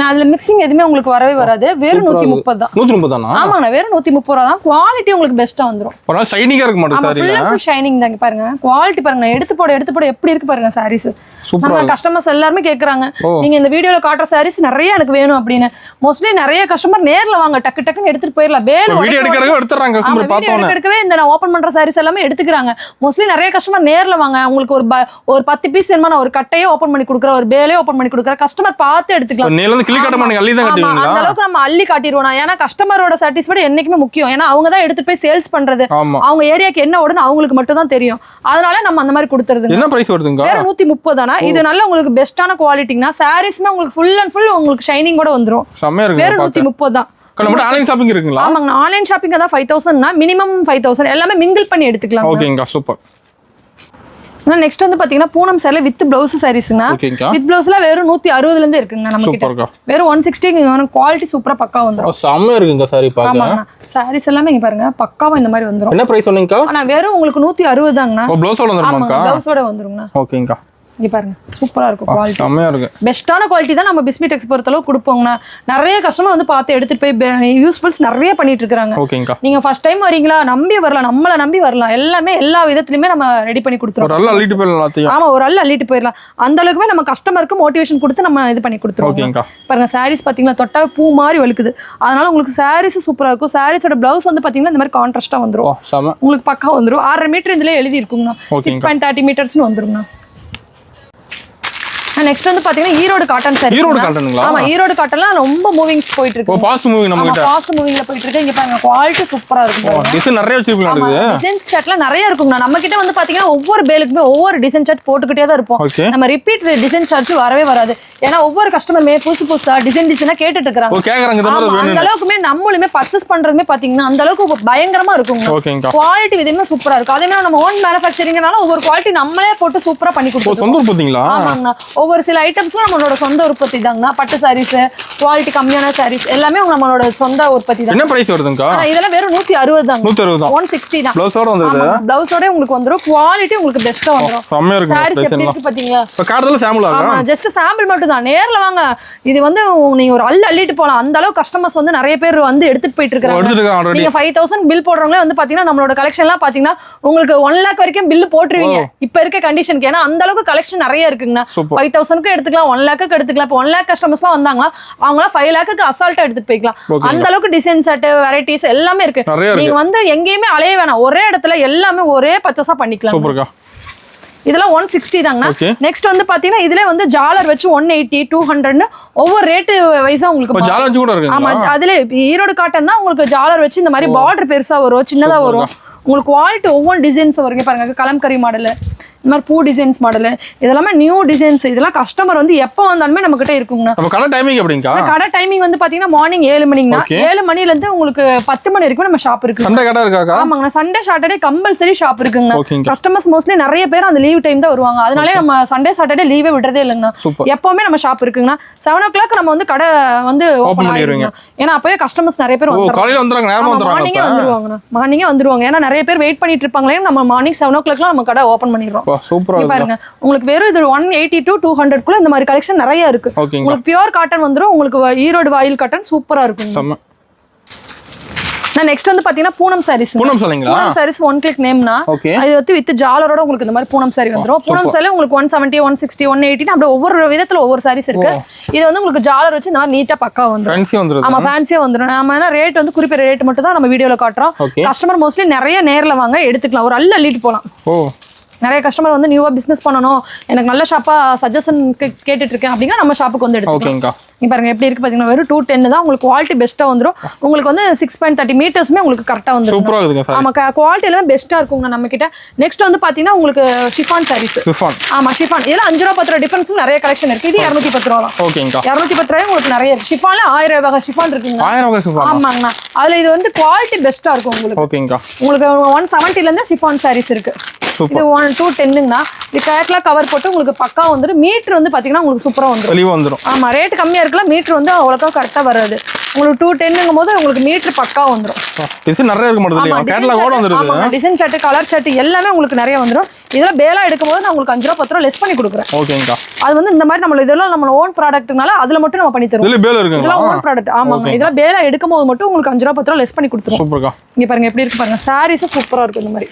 அதுல மிக்சிங் எதுவுமே உங்களுக்கு வரவே வராது. வெறும் 130 தான். 130 தானா? ஆமாங்க வெறும் 130 ரூபாய் தான். குவாலிட்டி உங்களுக்கு பெஸ்ட்டா வந்துரும். ஒரு ஷைனிங்கா இருக்க மாட்டேங்குது sorry. Full and full shining தாங்க பாருங்க. குவாலிட்டி பாருங்க. எடுத்து போட எப்படி இருக்கு பாருங்க சாரீஸ். நம்ம கஸ்டமர்ஸ் எல்லாரும் கேக்குறாங்க நீங்க இந்த வீடியோல காட்டுற சாரீஸ் நிறைய எனக்கு வேணும் அப்படின்னு. மோஸ்ட்லி நிறைய கஸ்டமர் நேர்ல வாங்க டக்குன்னு எடுத்துட்டு போயிடலாம். வீடியோ எடுக்கறதுக்கு கஸ்டமர் பார்த்தோம். எடுக்கவே இந்த நான் ஓபன் பண்ற சாரீஸ் எல்லாமே எடுத்துக்கிறாங்க. மோஸ்ட்லி நிறைய கஸ்டமர் நேர்ல வாங்க. உங்களுக்கு ஒரு 10 பீஸ் வேணுமா நான் ஒரு கட்டையே ஓபன் பண்ணி கொடுக்குறேன் ஒரு பேலே ஓபன் பண்ணி கொடுக்குறேன். கஸ்டமர் பார்த்து எடுத்துக்கலாம். அந்த அளவுக்கு நம்ம அள்ளி காட்டிடுவோம். ஏன்னா கஸ்டமரோட சாட்டிஸ்ஃபைட் என்னைக்குமே முக்கியம். ஏன்னா அவங்க தான் எடுத்துட்டு போய் சேல்ஸ் பண்றது. அவங்க ஏரியாக்கு என்ன ஓடுன்னு அவங்களுக்கு மட்டும் தான் தெரியும். அதனால நம்ம அந்த மாதிரி கொடுத்துறது. என்ன பிரைஸ் வருதுங்க? வேற 130 தானா. இது நல்ல உங்களுக்கு பெஸ்டான குவாலிட்டினா சாரீஸ்மே உங்களுக்கு ஃபுல் அண்ட் ஃபுல் உங்களுக்கு ஷைனிங் கூட வந்துரும். வேற 130 தான். ஆன்லைன் ஷாப்பிங் இருக்குங்களா? ஆமாங்க ஆன்லைன் ஷாப்பிங் தான் 5000 மினிமம் 5000 எல்லாமே மிங்கிள் பண்ணி எடுத்துக்கலாம். ஓகேங்க சூப்பர். நெக்ஸ்ட் வந்து பாத்தீங்கன்னா பூனம் சாரில வித் பிளவுஸ் சாரீஸ்ங்க. ஓகேங்கா. வித் பிளவுஸ்ல வெறும் 160ல இருந்து இருக்குங்க நம்ம கிட்ட. வெறும் 160 குவாலிட்டி சூப்பரா பக்கா வந்துரும். செம்ம இருக்குங்க சாரி பாக்க. ஆமாங்க. சாரீஸ் எல்லாமே இங்க பாருங்க பக்காவா இந்த மாதிரி வந்துரும். என்ன பிரைஸ் சொன்னீங்கக்கா? ஆனா வெறும் உங்களுக்கு 160 தாங்கண்ணா. ப்ளவுஸோட வந்துருமாக்கா? ப்ளவுஸோட வந்துருங்கண்ணா. ஓகேங்கா. இங்க பாருங்க சூப்பரா இருக்கும் குவாலிட்டி. செமையா இருக்கு. பெஸ்ட்டான குவாலிட்டி தான் நம்ம பிஸ்மி டெக்ஸ் பொறுத்த அளவு கொடுப்போங்கண்ணா. நிறைய கஸ்டமர் வந்து பார்த்து எடுத்துட்டு போய் யூஸ்ஃபுல்ஸ் நிறைய பண்ணிட்டு இருக்காங்க. ஓகேங்கா. நீங்க ஃபர்ஸ்ட் டைம் வரீங்களா நம்பி வரலாம், நம்மள நம்பி வரலாம். எல்லாமே எல்லா விதத்துலயுமே நம்ம ரெடி பண்ணி கொடுத்துருவோம். ஒரு அள்ள அள்ளிட்டு போயிடலாம் எல்லாத்தையும். ஆமா ஒரு அள்ள அள்ளிட்டு போயிடலாம். அந்த அளவுக்குமே நம்ம கஸ்டமருக்கு மோட்டிவேஷன் கொடுத்து நம்ம இது பண்ணி கொடுத்துருவோம். ஓகேங்கா. பாருங்க சாரீஸ் பாத்தீங்கன்னா தொட்டா பூ மாதிரி வழுக்குது. அதனால உங்களுக்கு சாரீஸ் சூப்பரா இருக்கும். சாரீஸோட பிளவுஸ் வந்து பாத்தீங்கன்னா இந்த மாதிரி கான்ட்ராஸ்டா வந்துரும். உங்களுக்கு பக்கா வந்துரும். 6.5 மீட்டர் இதுல எழுதி இருக்குங்கண்ணா. 6.30 மீட்டர்ஸ்னு வந்துருங்கண்ணா. நெக்ஸ்ட் வந்து பாத்தீங்கன்னா ஈரோடு காட்டன் சாரி. ஈரோடு காட்டனுங்களா? ஆமா ஈரோடு காட்டன்லாம் ரொம்ப மூவிங் போயிட்டு இருக்கு. ஃபாஸ்ட் மூவிங் நம்ம கிட்ட. ஃபாஸ்ட் மூவிங்ல போயிட்டு இருக்கு. இங்க பாருங்க குவாலிட்டி சூப்பரா இருக்கும். டிசைன் நிறைய வச்சிருக்கீங்க. டிசைன் சார்ட்ல நிறைய இருக்குங்க. நம்ம கிட்ட வந்து பாத்தீங்கன்னா ஒவ்வொரு பேலுக்குமே ஒவ்வொரு டிசைன் சார்ட் போட்டுக்கிட்டே தான் இருப்போம். நம்ம ரிப்பீட் டிசைன் சார்ட்ஸ் வரவே வராது. ஏன்னா ஒவ்வொரு கஸ்டமருமே புதுசா டிசைனா கேட்டுட்டு இருக்காங்க. ஓ கேக்குறாங்க இந்த மாதிரி வேணும். அந்த அளவுக்குமே நம்மளுமே பர்ச்சேஸ் பண்றதுமே பாத்தீங்கன்னா அந்த அளவுக்கு பயங்கரமா இருக்குங்க. ஓகேங்க. குவாலிட்டி விதமா சூப்பரா இருக்கும். அதே மாதிரி நம்ம ஓன் மேனுஃபேக்சரிங்னால ஒவ்வொரு குவாலிட்டி நம்மளே போட்டு சூப்பரா பண்ணி கொடுத்துருவோம். சொந்த உற்பத்திங்களா? ஆமாங்க. ஒவ்வொரு சில ஐட்டம்ஸ்லாம் நம்மளோட சொந்த உற்பத்தி தாங்க. பட்டு சாரீஸ் குவாலிட்டி கம்மியான சாரீஸ் எல்லாமே நம்மளோட சொந்த உற்பத்தி தான். என்ன பிரைஸ் வருதுங்க? இதெல்லாம் வெறும் 160 தாங்க. 160 தான். 160 தான். ப்ளவுஸோட வந்துருது. ப்ளவுஸோட உங்களுக்கு வந்துரும். குவாலிட்டி உங்களுக்கு பெஸ்ட்டா வந்துரும். செம்மயா இருக்கு. சாரீஸ் எப்படி இருக்கு பாத்தீங்களா? இப்ப கார்டல சாம்பிள் ஆகா. ஆமா ஜஸ்ட் சாம்பிள் மட்டும் தான். நேர்ல வாங்க. இது வந்து நீங்க ஒரு அள்ளிட்டு போலாம். அந்த அளவுக்கு கஸ்டமர்ஸ் வந்து நிறைய பேர் வந்து எடுத்துட்டு போயிட்டு இருக்காங்க. நீங்க 5000 பில் போடுறவங்களே வந்து பாத்தீங்கன்னா நம்மளோட கலெக்ஷன் எல்லாம் பாத்தீங்கன்னா உங்களுக்கு 1 lakh வரைக்கும் பில் போட்டுருவீங்க. இப்ப இருக்க கண்டிஷனுக்கு. ஏன்னா அந்த அளவுக்கு கலெக்ஷன் நிறைய இருக்குங்க. 5000க்கு எடுத்துக்கலாம், 1 lakhக்கு எடுத்துக்கலாம். இப்போ 1 lakh கஸ்டமர்ஸ் எல்லாம் வந்தாங்களா அவங்களாம் 5 lakhக்கு அசால்ட்டா எடுத்துட்டு போய்க்கலாம். அந்த அளவுக்கு டிசைன் செட் வெரைட்டிஸ் எல்லாமே இருக்கு. நீங்க வந்து எங்கேயுமே அலைய வேணாம். ஒரே இடத்துல எல்லாமே ஒரே பர்ச்சேஸா பண்ணிக்கலாம். சூப்பர்க்கா. இதெல்லாம் 160 தாங்க. நெக்ஸ்ட் வந்து பாத்தீங்கன்னா இதுல வந்து ஜாலர் வச்சு 180 200 ஒவ்வொரு ரேட் வைஸா உங்களுக்கு ஜாலர் வச்சு கூட இருக்கு. ஆமா அதுல ஈரோடு காட்டன் தான் உங்களுக்கு ஜாலர் வச்சு இந்த மாதிரி பார்டர் பெருசா வரும், சின்னதா வரும். உங்களுக்கு குவாலிட்டி ஒவ்வொரு டிசைன்ஸ் வருங்க. பாருங்க கலம்கரி மாடல், இந்த மாதிரி பூ டிசைன்ஸ் மாடல், இதெல்லாமே நியூ டிசைன்ஸ். இதெல்லாம் கஸ்டமர் வந்து எப்போ வந்தாலுமே நம்ம கிட்ட இருக்குங்க. நம்ம கடை டைமிங் எப்படிங்கா? கடை டைமிங் வந்து பாத்தீங்கன்னா மார்னிங் 7 மணிங்கண்ணா. 7 மணில இருந்து உங்களுக்கு 10 மணி வரைக்கும் நம்ம ஷாப் இருக்கு. சண்டே கடை இருக்காக்கா? ஆமாங்க சண்டே சாட்டர்டே கம்பல்சரி ஷாப் இருக்குங்க. கஸ்டமர்ஸ் மோஸ்ட்லி நிறைய பேர் அந்த லீவ் டைம் தான் வருவாங்க. அதனாலே நம்ம சண்டே சாட்டர்டே லீவே விடுறதே இல்லைங்க. எப்பவுமே நம்ம ஷாப் இருக்குங்கண்ணா. 7 o'clock நம்ம வந்து கடை வந்து ஓபன் பண்ணிடுவீங்க. ஏன்னா அப்பவே கஸ்டமர்ஸ் நிறைய பேர் மார்னிங்கே வந்துருவாங்க. ஏன்னா நிறைய பேர் வெயிட் பண்ணிட்டு இருப்பாங்களே. நம்ம மார்னிங் 7 o'clockலாம் நம்ம கடை ஓபன் பண்ணிடுறோம். பாருங்க உங்களுக்கு வெறும் இது 180 to 200 குள்ள இந்த மாதிரி கலெக்ஷன் நிறைய இருக்கு. உங்களுக்கு பியூர் காட்டன் வந்துரும். உங்களுக்கு ஈரோடு வாயில் காட்டன் சூப்பரா இருக்கும். நெக்ஸ்ட் வந்து பாத்தீங்கன்னா பூனம் சாரீஸ். பூனம் சாரீஸ் 1 click நேம்னா அது வந்து வித் ஜாலரோட உங்களுக்கு இந்த மாதிரி பூனம் சாரி வந்துரும். பூனம் சாரில உங்களுக்கு 170 160 180 அப்படியே ஒவ்வொரு விதத்துல ஒவ்வொரு சாரீஸ் இருக்கு. இது வந்து உங்களுக்கு ஜாலர் வச்சு இந்த மாதிரி நீட்டா பக்கா வந்துரும். ஆமா ஃபேன்சியா வந்துரும். நம்ம ரேட் வந்து குறிப்பிட்ட ரேட் மட்டும் தான் நம்ம வீடியோல காட்டுறோம். கஸ்டமர் மோஸ்ட்லி நிறைய நேர்ல வாங்க எடுத்துக்கலாம். ஒரு அள்ளிட்டு போலாம். நிறைய கஸ்டமர் வந்து நியூவா பிசினஸ் பண்ணணும், எனக்கு நல்ல ஷாப்பா சஜஷன் கேட்டுட்டு இருக்கேன் அப்படின்னா நம்ம ஷாப்புக்கு வந்து எடுத்துக்கலாம். நீங்க பாருங்க எப்படி இருக்கு பாத்தீங்கன்னா வெறும் 210 தான். உங்களுக்கு குவாலிட்டி பெஸ்ட்டா வந்துரும். உங்களுக்கு வந்து 6.30 மீட்டர்ஸ்மே உங்களுக்கு கரெக்டா வந்துரும். ஆமா குவாலிட்டி எல்லாம் பெஸ்ட்டா இருக்குங்க நம்ம கிட்ட. நெக்ஸ்ட் வந்து பாத்தீங்கன்னா உங்களுக்கு ஷிஃபான் சாரீஸ். ஆமா ஷிஃபான் இதெல்லாம் 5 ரூபா 10 ரூபா டிஃபரன்ஸ் நிறைய கலெக்ஷன் இருக்கு. இது 210 ரூபா தான். 210 ரூபாய் உங்களுக்கு நிறைய இருக்கு. ஷிஃபான்ல 1000 வகை ஷிஃபான் இருக்குங்க. ஆமாங்கண்ணா. அதுல இது வந்து குவாலிட்டி பெஸ்ட்டா இருக்கும் உங்களுக்கு. உங்களுக்கு 170ல இருந்து ஷிஃபான் சாரீஸ் இருக்கு. இது 210ங்கண்ணா. இது கேட்லாக் கவர் போட்டு உங்களுக்கு பக்கா வந்துரும். மீட்டர் வந்து பாத்தீங்கன்னா உங்களுக்கு சூப்பரா வந்துரும். ஆமா ரேட் கம்மியா இருக்குல்ல, மீட்டர் வந்து அவ்வளோக்கா கரெக்டா வராது. உங்களுக்கு 210ங்கும் போது உங்களுக்கு மீட்டர் பக்கா வந்துரும். டிசைன் நிறைய இருக்கு மட்டும் கேட்லாக் வந்துருது. ஆமா டிசைன் சார்ட் கலர் சார்ட் எல்லாமே உங்களுக்கு நிறைய வந்துரும். இதெல்லாம் பேலா எடுக்கும்போது நான் உங்களுக்கு 5 ரூபா 10 ரூபா லெஸ் பண்ணி கொடுக்குறேன். ஓகேங்கா. அது வந்து இந்த மாதிரி நம்ம இதெல்லாம் நம்ம ஓன் ப்ராடக்ட்னால அதுல மட்டும் நம்ம பண்ணி தருவோம். இதுல பேலா இருக்குங்க. இதெல்லாம் ஓன் ப்ராடக்ட். ஆமாங்க. இதெல்லாம் பேலா எடுக்கும்போது மட்டும் உங்களுக்கு 5 ரூபா 10 ரூபா லெஸ் பண்ணி கொடுத்துருவோம். சூப்பர்க்கா. இங்க பாருங்க எப்படி இருக்கு பாருங்க. சாரீஸ் சூப்பரா இருக்கு இந்த மாதிரி.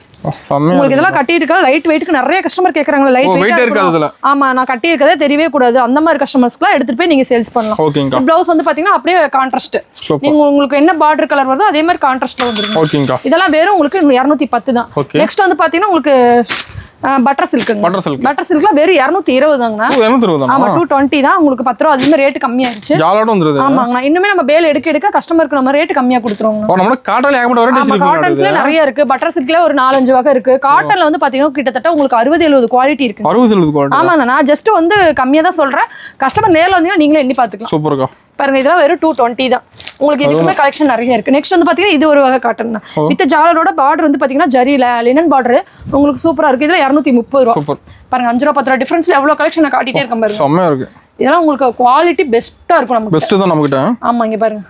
உங்களுக்கு இதெல்லாம் கட்டி இருக்கா லைட் வெயிட்க்கு நிறைய கஸ்டமர் கேக்குறாங்க. லைட் வெயிட்டா இருக்கு. ஆமா நான் கட்டி இருக்கதே தெரியவே கூடாது. அந்த மாதிரி கஸ்டமர்ஸ்க்குலாம் எடுத்துட்டு போய் நீங்க சேல்ஸ் பண்ணலாம். ஓகேங்கா. ப்ளவுஸ் வந்து பாத்தீங்கன்னா அப்படியே கான்ட்ராஸ்ட். நீங்க உங்களுக்கு என்ன பார்டர் கலர் வருதோ அதே மாதிரி கான்ட்ராஸ்ட்ல வந்துரும். ஓகேங்கா. இதெல்லாம் வெறும் உங்களுக்கு 210 தான். நெக்ஸ்ட் வந்து பாத்தீங்கன்னா உங்களுக்கு பட்டர் சில்க்குங்க. பட்டர் சில்க்ல வெறும் 220 தாங்கண்ணா. 220 தான். ஆமா 220 தான். உங்களுக்கு 10 ரூபா அதுமே ரேட் கம்மியாயிருச்சு. ஜாலோட வந்துருது. ஆமாங்கண்ணா. இன்னுமே நம்ம பேல் எடுக்க கஸ்டமருக்கு நம்ம ரேட் கம்மியா கொடுத்துருவோம். நம்ம காட்டன்ல ஏகப்பட்ட வெரைட்டி இருக்கு. காட்டன்ஸ்ல நிறைய இருக்கு. பட்டர் சில்க்ல ஒரு 4-5 வகை இருக்கு. காட்டன்ல வந்து பாத்தீங்கன்னா கிட்டத்தட்ட உங்களுக்கு 60-70 குவாலிட்டி இருக்கு. 60-70 குவாலிட்டி. ஆமாண்ணா நான் ஜஸ்ட் வந்து கம்மியா தான் சொல்றேன். கஸ்டமர் நேர்ல வந்தீங்கன்னா நீங்களே எண்ணி பாத்துக்கலாம். சூப்பர்க்கா. பாருங்க இதெல்லாம் வெறும் 220 தான். உங்களுக்கு இதுக்குமே கலெக்ஷன் நிறைய இருக்கு. நெக்ஸ்ட் வந்து பாத்தீங்கன்னா இது ஒரு வகை காட்டன் வித் ஜாலரோட பார்டர் வந்து பாத்தீங்கன்னா ஜரியில லினன் பார்டர் உங்களுக்கு சூப்பரா இருக்கு. இதுல 230 ரூபாய். பாருங்க 5 ரூபாய் 10 ரூபாய் டிஃபரன்ஸ்ல எவ்வளவு கலெக்ஷன் நான் காட்டிட்டே இருக்கேன் பாருங்க. செம்மையா இருக்கு. இதெல்லாம் உங்களுக்கு குவாலிட்டி பெஸ்ட்டா இருக்கும். நமக்கு பெஸ்ட் தான் நமக்கிட்ட. ஆமா இங்க பாருங்க.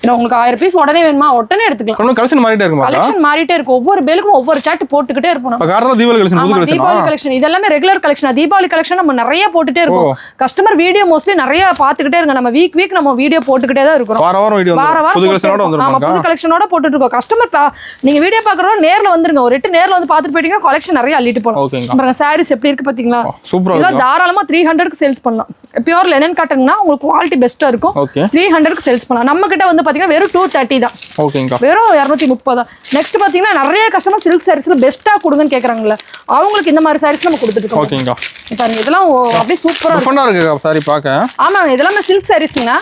ஏன்னா உங்களுக்கு 1000 பீஸ் உடனே வேணுமா உடனே எடுத்துக்கலாம். கலெக்ஷன் மாறிட்டே இருக்கும். கலெக்ஷன் மாறிட்டே இருக்கும். ஒவ்வொரு பேலுக்கும் ஒவ்வொரு சாட் போட்டுக்கிட்டே இருப்போம். தீபாவளி கலெக்ஷன் புது கலெக்ஷன். தீபாவளி கலெக்ஷன் இதெல்லாம் ரெகுலர் கலெக்ஷன். தீபாவளி கலெக்ஷன் நம்ம நிறைய போட்டுட்டே இருக்கோம். கஸ்டமர் வீடியோ மோஸ்ட்லி நிறைய பாத்துக்கிட்டே இருங்க. நம்ம வீக் நம்ம வீடியோ போட்டுக்கிட்டே தான் இருக்கோம். வாரம் வீடியோ புது கலெக்ஷனோட வந்துரும். ஆமா புது கலெக்ஷனோட போட்டுட்டு இருக்கோம். கஸ்டமர் நீங்க வீடியோ பாக்குறவங்க நேர்ல வந்துருங்க. ஒரு 8 நேர்ல வந்து பாத்துட்டு போயிட்டீங்கன்னா கலெக்ஷன் நிறைய அள்ளிட்டு போலாம். பாருங்க சாரீஸ் எப்படி இருக்கு பாத்தீங்களா? சூப்பரா இருக்கு. தாராளமா 300க்கு சேல்ஸ் பண்ணலாம். பியூர் லெனன் காட்டன்னா உங்களுக்கு குவாலிட்டி பெஸ்ட்டா இருக்கும். 300க்கு சேல்ஸ் பண்ணலாம். நம்ம கிட்ட வந்து பாத்தீங்கன்னா வெறும் 230 தான். ஓகேங்க. வெறும் 230 தான். நெக்ஸ்ட் பாத்தீங்கன்னா நிறைய கஸ்டமர் சில்க் சாரீஸ்ல பெஸ்ட்டா கொடுங்கன்னு கேக்குறாங்கல்ல, அவங்களுக்கு இந்த மாதிரி சாரீஸ் நம்ம கொடுத்துட்டு இருக்கோம். ஓகேங்க. பாருங்க இதெல்லாம் அப்படியே சூப்பரா இருக்கு சாரி பாக்க. ஆமா இதெல்லாம் சில்க் சாரீஸ்ங்க.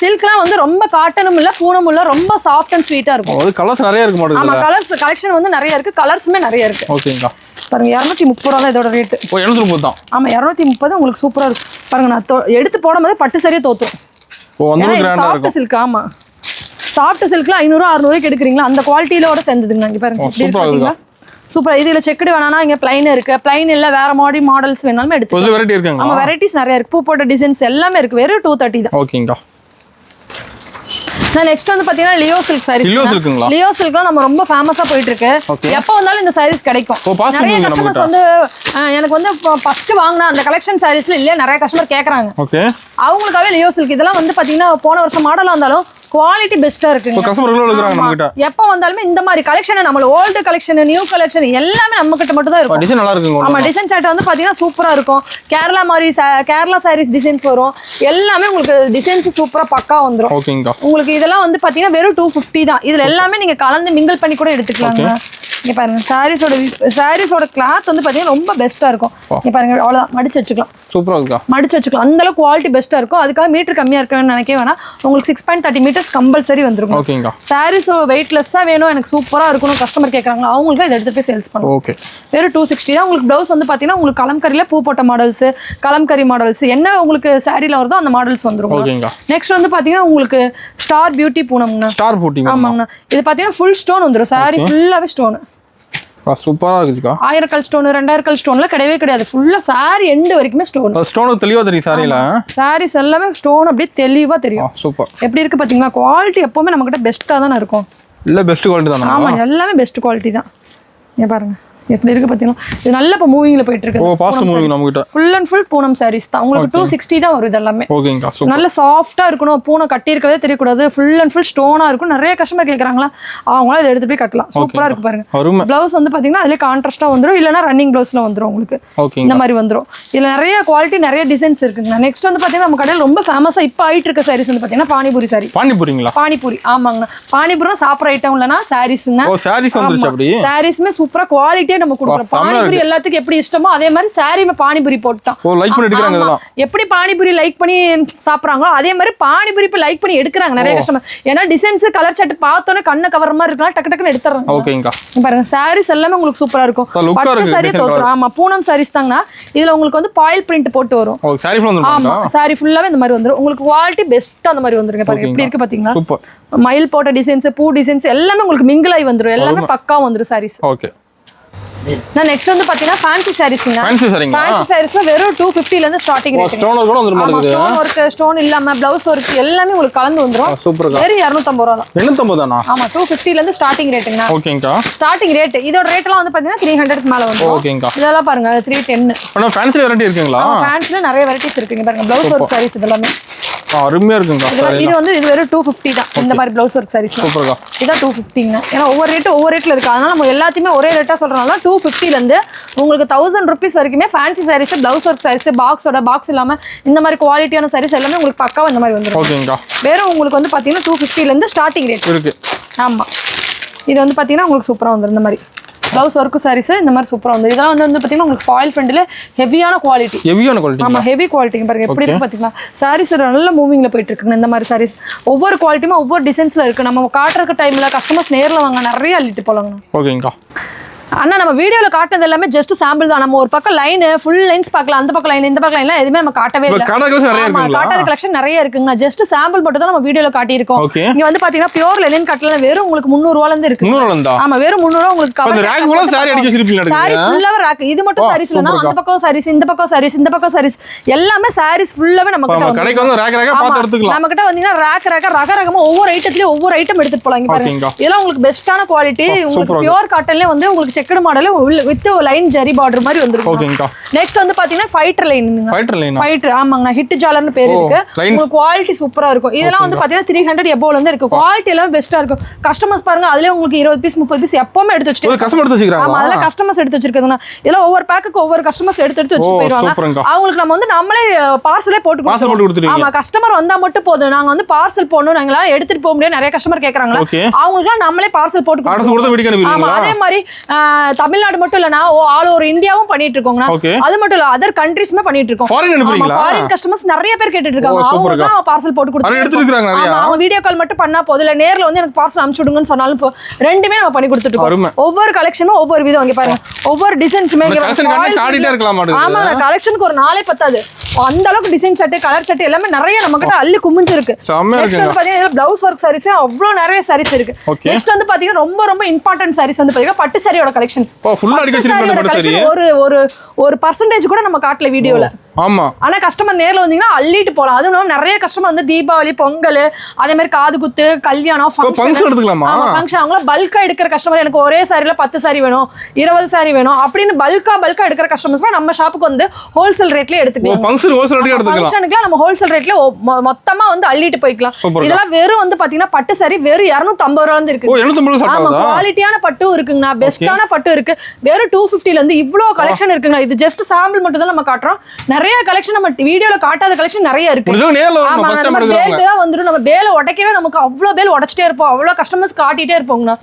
சில்க்லாம் வந்து ரொம்ப காட்டனும் இல்ல பூனும் இல்ல, ரொம்ப சாஃப்ட் அண்ட் ஸ்வீட்டா இருக்கும். அது கலர்ஸ் நிறைய இருக்கு மாடல். ஆமா கலர்ஸ் கலெக்ஷன் வந்து நிறைய இருக்கு. கலர்ஸ்மே நிறைய இருக்கு. ஓகேங்க. பாருங்க 230 ரூபாய் தான் இதோட ரேட். 230 தான். ஆமா 230 உங்களுக்கு சூப்பரா இருக்கு. பாருங்க நான் எடுத்து போடும்போது பட்டு சரியா தோத்துரும். Soft silk. ஆமா சாஃப்ட் சில்க்ல 500 600 எடுக்குறீங்களா அந்த குவாலிட்டியோட சேர்ந்ததுங்க. இங்க பாருங்க சூப்பரா சூப்பரா. இதுல செக்குடு வேணானா இங்க பிளைன் இருக்கு. பிளைன் இல்ல வேற மாடல்ஸ் வேணாலும் எடுத்துக்கலாம். வெரைட்டி இருக்குங்க. ஆமா வெரைட்டிஸ் நிறைய இருக்கு. பூ போட்ட டிசைன்ஸ் எல்லாமே இருக்கு. வெறும் 230 தான். ஓகேங்க. நான் நெக்ஸ்ட் வந்து பாத்தீங்கன்னா லியோ சில்க் சாரீஸ். லியோ சில்க்லாம் நம்ம ரொம்ப ஃபேமஸா போயிட்டு இருக்கு. எப்ப வந்தாலும் இந்த சாரீஸ் கிடைக்கும். நிறைய கஸ்டமர்ஸ் வந்து எனக்கு வந்து ஃபர்ஸ்ட் வாங்கின அந்த கலெக்ஷன் சாரீஸ்ல இல்ல நிறைய கஸ்டமர் கேக்குறாங்க. அவங்களுக்காகவே லியோ சில்க் இதெல்லாம் வந்து பாத்தீங்கன்னா போன வருஷம் மாடலா இருந்தாலும் குவாலிட்டி பெஸ்டா இருக்கு. எப்ப வந்தாலுமே இந்த மாதிரி கலெக்ஷன் நம்ம ஓல்டு கலெக்ஷன் நியூ கலெக்ஷன் எல்லாமே நம்ம கிட்ட மட்டும் தான் இருக்கும். டிசைன் நல்லா இருக்கும். ஆமா டிசைன் சார்ட் வந்து பாத்தீங்கன்னா சூப்பரா இருக்கும். கேரளா சாரீஸ் டிசைன்ஸ் வரும். எல்லாமே உங்களுக்கு டிசைன்ஸ் சூப்பரா பக்கா வந்துரும். உங்களுக்கு இதெல்லாம் வந்து பாத்தீங்கன்னா வெறும் 250 தான். இதுல எல்லாமே நீங்க கலந்து மிங்கிள் பண்ணி கூட எடுத்துக்கலாங்க. இங்க பாருங்க சாரீஸோட கிளாத் வந்து பாத்தீங்கன்னா ரொம்ப பெஸ்டா இருக்கும். இங்க பாருங்க அவ்வளவுதான் மடிச்சு வச்சுக்கலாம். சூப்பரா இருக்கா? மடிச்சு வச்சுக்கலாம். அந்த அளவுக்கு குவாலிட்டி பெஸ்ட்டா இருக்கும். அதுக்காக மீட்டர் கம்மியா இருக்குன்னு நினைக்க வேணாம். உங்களுக்கு 6.30 மீட்டர்ஸ் கம்பல்சரி வந்துரும். ஓகேங்க. சாரீஸ் வெயிட்லெஸ்ஸா வேணும் எனக்கு சூப்பரா இருக்கணும் கஸ்டமர் கேக்குறாங்க, அவங்களுக்கு இதை எடுத்து போய் சேல்ஸ் பண்ணுவோம். ஓகே. வெறும் 260 தான். உங்களுக்கு ப்ளவுஸ் வந்து பாத்தீங்கன்னா உங்களுக்கு கலம்கரியில பூ போட்ட மாடல்ஸ், கலம்கரி மாடல்ஸ் என்ன உங்களுக்கு சாரீல வருதோ அந்த மாடல்ஸ் வந்துரும். ஓகேங்க. நெக்ஸ்ட் வந்து பாத்தீங்கன்னா உங்களுக்கு ஸ்டார் பியூட்டி பூனம்ங்க. Star beauty. ஆமாங்க. இது பாத்தீங்கன்னா ஃபுல் ஸ்டோன் வந்துரும். சாரி ஃபுல்லாவே ஸ்டோன். சூப்பரா இருக்குக்கா. 1000 கல் ஸ்டோன் 2000 கல் ஸ்டோன்ல கிடையவே கிடையாது. ஃபுல்லா சாரி எண்ட் வரைக்குமே ஸ்டோன். ஸ்டோன் தெளிவா தெரியும் சாரில. சாரீஸ் எல்லாமே ஸ்டோன் அப்படியே தெளிவா தெரியும். சூப்பர். எப்படி இருக்கு பாத்தீங்களா? குவாலிட்டி எப்பவுமே நம்ம கிட்ட பெஸ்ட்டா தான இருக்கும். இல்ல பெஸ்ட் குவாலிட்டி தானா? ஆமா எல்லாமே பெஸ்ட் குவாலிட்டி தான். இங்க பாருங்க எப்படி இருக்கு பாத்தீங்களா? இது நல்ல இப்ப மூவிங்ல போயிட்டு இருக்கு. ஃபாஸ்ட் மூவிங் நம்ம கிட்ட full and full Poonam sarees தான். உங்களுக்கு 260 தான் வரும். இது எல்லாமே ஓகேங்க. சூப்பர். நல்ல சாஃப்ட்டா இருக்கணும். பூனை கட்டி இருக்கவே தெரியக்கூடாது. ஃபுல் அண்ட் ஃபுல் ஸ்டோனா இருக்கும். நிறைய கஸ்டமர் கேக்குறாங்களா, அவங்கள இதை எடுத்து போய் கட்டலாம். சூப்பரா இருக்கு பாருங்க. பிளவுஸ் வந்து பாத்தீங்கன்னா அதுல கான்ட்ராஸ்டா வந்துரும். இல்லனா ரன்னிங் பிளவுஸ்ல வந்துரும். உங்களுக்கு இந்த மாதிரி வந்துரும். இதுல நிறைய குவாலிட்டி நிறைய டிசைன்ஸ் இருக்குங்க. நெக்ஸ்ட் வந்து பாத்தீங்கன்னா நம்ம கடையில ரொம்ப ஃபேமஸா இப்ப ஆயிட்டு இருக்க சாரீஸ் வந்து பாத்தீங்கன்னா பானிபூரி சாரி. பானிபூரிங்களா? பானிபூரி. ஆமாங்க. பானிபூரினா சாப்பிட்ற ஐட்டம் இல்லனா சாரீஸ்ங்க. ஓ சாரீஸ் வந்துருச்சு. அப்படி சாரீஸ்மே சூப்பரா குவாலிட்டியா நம்ம கொடுக்குறோம். பானிபூரி எல்லாத்துக்கும் எப்படி இஷ்டமோ அதே மாதிரி சாரிமே பானிபூரி போட்டுட்டோம். ஓ லைக் பண்ணி எடுக்கறாங்க. இதெல்லாம் எப்படி பானிபூரி லைக் பண்ணி சாப்பிடுறாங்களோ அதே மாதிரி பானிபூரி இப்ப லைக் பண்ணி எடுக்கறாங்க நிறைய கஸ்டமர். ஏன்னா டிசைன்ஸ் கலர் சார்ட் பார்த்தோனே கண்ண கவர்ற மாதிரி இருக்கலாம். டக்கு டக்குன்னு எடுத்துறாங்க. ஓகேங்க. பாருங்க சாரீஸ் எல்லாமே உங்களுக்கு சூப்பரா இருக்கும். பட்டு சாரி தோத்துரும். ஆமா பூனம் சாரீஸ் தாங்கனா இதுல உங்களுக்கு வந்து பாயில் பிரிண்ட் போட்டு வரும். ஓ சாரி ஃபுல்லா வந்துரும். ஆமா சாரி ஃபுல்லாவே இந்த மாதிரி வந்துரும். உங்களுக்கு குவாலிட்டி பெஸ்ட்டா அந்த மாதிரி வந்துருங்க. பாருங்க எப்படி இருக்கு பாத்தீங்களா? சூப்பர். மயில் போட்ட டிசைன்ஸ், பூ டிசைன்ஸ் எல்லாமே உங்களுக்கு மிங்கிள் ஆயி வந்துரும். எல்லாமே பக்கா வந்துரும் சாரீஸ். ஓகே. நான் நெக்ஸ்ட் வந்து பாத்தீங்கன்னா ஃபேன்சி சாரீஸ்ங்க. ஃபேன்சி சாரீஸ்ல வெறும் 250 ல இருந்து ஸ்டார்டிங் ரேட். ஸ்டோன் கூட வந்துரும் மாதிரி. ஸ்டோன் வர்க், ஸ்டோன் இல்லாம ப்ளவுஸ் வர்க் எல்லாமே உங்களுக்கு கலந்து வந்துரும். சூப்பர்ங்க. வெறும் 250 ரூபாய் தான். 250 தானா? ஆமா 250 ல இருந்து ஸ்டார்டிங் ரேட்டுங்க. ஓகேங்கா. ஸ்டார்டிங் ரேட் இதோட ரேட்லாம் வந்து பாத்தீங்கன்னா 300 க்கு மேல வந்துரும். ஓகேங்கா. இதெல்லாம் பாருங்க 310. அண்ணா ஃபேன்சி வெரைட்டி இருக்குங்களா? ஃபேன்சில நிறைய வெரைட்டிஸ் இருக்குங்க. பாருங்க ப்ளவுஸ் வர்க் சாரீஸ் இதெல்லாம் அருமையா இருக்குங்க. இது வந்து இது வெறும் 250 தான். இந்த மாதிரி ப்ளவுஸ் வர்க் சாரீஸ் சூப்பர்ங்க. இத 250ங்க. ஏன்னா ஒவ்வொரு ரேட்ல இருக்கு. அதனால நம்ம எல்லாத்தையுமே ஒரே ரேட்டா சொல்றனால 250 ல இருந்து உங்களுக்கு 1000 ரூபீஸ் வரைக்குமே fancy sarees, blouse work sarees, box இல்லாம இந்த மாதிரி குவாலிட்டியான சாரீஸ் எல்லாமே உங்களுக்கு பக்காவா இந்த மாதிரி வந்துரும். ஓகேங்கா. வெறும் உங்களுக்கு வந்து பாத்தீங்கன்னா 250 ல இருந்து ஸ்டார்டிங் ரேட் இருக்கு. ஆமா இது வந்து பாத்தீங்கன்னா உங்களுக்கு சூப்பரா வந்துரும். இந்த மாதிரி ப்ளவுஸ் ஒர்க் சாரீஸ் இந்த மாதிரி சூப்பரா வந்து இதெல்லாம் வந்து பாத்தீங்கன்னா உங்களுக்கு ஃபாயில் ஃப்ரண்ட்ல ஹெவியான குவாலிட்டி. ஆமா ஹெவி குவாலிட்டி. பாருங்க எப்படி இருக்கு பாத்தீங்களா? சாரீஸ் நல்ல மூவிங்ல போயிட்டு இருக்குங்க. இந்த மாதிரி சாரீஸ் ஒவ்வொரு குவாலிட்டியுமே ஒவ்வொரு டிசைன்ஸ்ல இருக்கு. நம்ம காட்டுற டைம்ல கஸ்டமர்ஸ் நேர்ல வாங்க நிறைய அள்ளிட்டு போலாங்க. ஓகேங்கா. அண்ணா நம்ம வீடியோல காட்டுனது எல்லாமே ஜஸ்ட் சாம்பிள் தான். நம்ம ஒரு பக்கம் லைன் ஃபுல் லைன்ஸ் பார்க்கலாம், அந்த பக்கம் லைன் இந்த பக்கம் லைன்லாம் எதுவுமே நம்ம காட்டவே இல்லை. காட்டாத கலெக்ஷன் நிறைய இருக்குங்க. ஜஸ்ட் சாம்பிள் மட்டும் தான் நம்ம வீடியோல காட்டியிருக்கோம். இங்க வந்து பாத்தீங்கன்னா பியூர் லெனின் கட்டல வெறும் உங்களுக்கு 300 ரூபாயில இருந்து இருக்கு. ஆமா வெறும் 300 ரூபாய் உங்களுக்கு கவர். ரேக் ஃபுல்லா சாரி அடிக்க வச்சிருப்பீங்க. சாரீஸ் ஃபுல்லாவே ரேக். இது மட்டும் சாரீஸ் இல்லனா அந்த பக்கம் சாரீஸ், இந்த பக்கம் சாரீஸ், இந்த பக்கம் சாரீஸ் எல்லாமே சாரீஸ் ஃபுல்லாவே நம்ம கிட்ட கடைக்கு வந்து ரேக் ரேக்கா பார்த்து எடுத்துக்கலாம். நம்ம கிட்ட வந்தீங்கன்னா ரேக் ரேக்கா ரகரகமா ஒவ்வொரு ஐட்டத்துலயும் ஒவ்வொரு ஐட்டம் எடுத்துட்டு போலாம். இங்க பாருங்க இதெல்லாம் உங்களுக்கு பெஸ்டான குவாலிட்டி. உங்களுக்கு பியூர் காட்டன்ல வந்து உங்களுக்கு checked model with line zari border மாதிரி வந்துரும். ஓகேங்கா. நெக்ஸ்ட் வந்து பாத்தீங்கன்னா ஃபைட்டர் லைனுங்க. ஃபைட்டர் ஆமாங்க. ஹிட் ஜாலர்னு பேர் இருக்கு. உங்களுக்கு குவாலிட்டி சூப்பரா இருக்கும். இதெல்லாம் வந்து பாத்தீங்கன்னா 300 எபோவ்ல இருந்து இருக்கு. குவாலிட்டி எல்லாம் பெஸ்டா இருக்கும். கஸ்டமர்ஸ் பாருங்க அதுலயே உங்களுக்கு 20 பீஸ் 30 பீஸ் எப்பவுமே எடுத்து வச்சிட்டு கஸ்டமர் எடுத்து வச்சிருக்காங்க. ஆமா அதெல்லாம் கஸ்டமர்ஸ் எடுத்து வச்சிருக்காங்க. இதெல்லாம் ஒவ்வொரு பேக்குக்கு ஒவ்வொரு கஸ்டமர்ஸ் எடுத்து வச்சு போயிடுவாங்க. அவங்களுக்கு நம்ம வந்து நம்மளே பார்சலே போட்டு கொடுத்துருவோம். ஆமா கஸ்டமர் வந்தா மட்டும் போதும். நாங்க வந்து பார்சல் போடணும், நாங்களால எடுத்துட்டு போக முடியாது. நிறைய கஸ்டமர் கேக்குறாங்க. அவங்களுக்கு நம்மளே பார்சல் போட்டு கொடுத்துருவோம். ஆமா அதே மாதிரி தமிழ்நாடு மட்டும் இல்லனா ஆல் ஓவர் இந்தியாவும் பண்ணிட்டு இருக்கோங்க. அது மட்டும் இல்ல அதர் கண்ட்ரீஸ்மே பண்ணிட்டு இருக்கோம். ஃபாரின் கஸ்டமர்ஸ் நிறைய பேர் கேட்டுட்டு இருக்காங்க. அவங்க பார்சல் போட்டு கொடுத்துருக்காங்க. அவங்க வீடியோ கால் மட்டும் பண்ணா போதும், இல்ல நேர்ல வந்து எனக்கு பார்சல் அனுப்பிச்சு விடுங்கன்னு சொன்னாலும் ரெண்டுமே நம்ம பண்ணி கொடுத்துட்டு இருக்கோம். ஒவ்வொரு கலெக்ஷனும் ஒவ்வொரு விதம். இங்க பாருங்க ஒவ்வொரு டிசைன்ஸ்மே ஆமா கலெக்ஷனுக்கு ஒரு நாளே பத்தாது. அந்த அளவுக்கு டிசைன் சட்டை கலர் சட்டை எல்லாமே நிறைய நம்ம கிட்ட அள்ளி குமிஞ்சு இருக்கு. பிளவுஸ் ஒர்க் சாரீஸ் அவ்வளவு நிறைய சாரீஸ் இருக்கு. நெக்ஸ்ட் வந்து பாத்தீங்கன்னா ரொம்ப ரொம்ப இம்பார்ட்டன்ட் சாரீஸ் வந்து பாத்தீங்கன்னா பட்டு சாரியோட கலெக்ஷன். ஒரு பர்சன்டேஜ் கூட நம்ம காட்டல வீடியோல. ஆமா ஆனா கஸ்டமர் நேர்ல வந்தீங்கன்னா அள்ளிட்டு போலாம். அதுவும் நிறைய கஸ்டமர் வந்து தீபாவளி பொங்கல் அதே மாதிரி காது குத்து கல்யாணம் ஃபங்க்ஷன் அவங்க பல்கா எடுக்கிற கஸ்டமர் எனக்கு ஒரே சாரில 10 சாரி வேணும் 20 சாரி வேணும் அப்படின்னு பல்கா எடுக்கிற கஸ்டமர்ஸ் நம்ம ஷாப்புக்கு வந்து ஹோல்சேல் ரேட்லயே எடுத்துக்கலாம். ஃபங்க்ஷனுக்குலாம் நம்ம ஹோல்சேல் ரேட்ல மொத்தமா வந்து அள்ளிட்டு போய்க்கலாம். இதெல்லாம் வெறும் வந்து பாத்தீங்கன்னா பட்டு சாரி வெறும் 250 ரூபாயில இருந்து இருக்கு. ஆமா குவாலிட்டியான பட்டும் இருக்குங்கண்ணா, பெஸ்டான பட்டு இருக்கு. வெறும் 250ல இருந்து இவ்வளவு கலெக்ஷன் இருக்குங்க. இது ஜஸ்ட் சாம்பிள் மட்டும் தான் நம்ம காட்டுறோம். நிறைய கலெக்ஷன் நம்ம வீடியோல காட்டாத கலெக்ஷன் நிறைய இருக்கு. வந்துரும் நம்ம பேல உடைக்கவே நமக்கு அவ்வளவு பேல் உடைச்சிட்டே இருப்போம். அவ்வளவு கஸ்டமர்ஸ் காட்டிட்டே இருப்போங்க.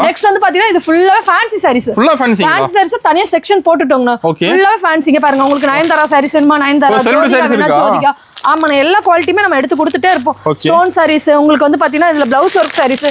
நெக்ஸ்ட் வந்து பாத்தீங்கன்னா இது ஃபுல்லா ஃபேன்சி சாரீஸ். ஃபேன்சி சாரீஸ் தனியா செக்ஷன் போட்டுட்டோங்க. ஃபுல்லாவே ஃபேன்சிங்க பாருங்க. உங்களுக்கு நயன்தாரா சாரீஸ் வேணுமா நயன்தாரா, ஜோதிகா ஆமா எல்லா குவாலிட்டியுமே நம்ம எடுத்து கொடுத்துட்டே இருப்போம். ஸ்டோன் சாரீஸ் உங்களுக்கு வந்து பாத்தீங்கன்னா இதுல பிளவுஸ் ஒர்க் சாரீஸ்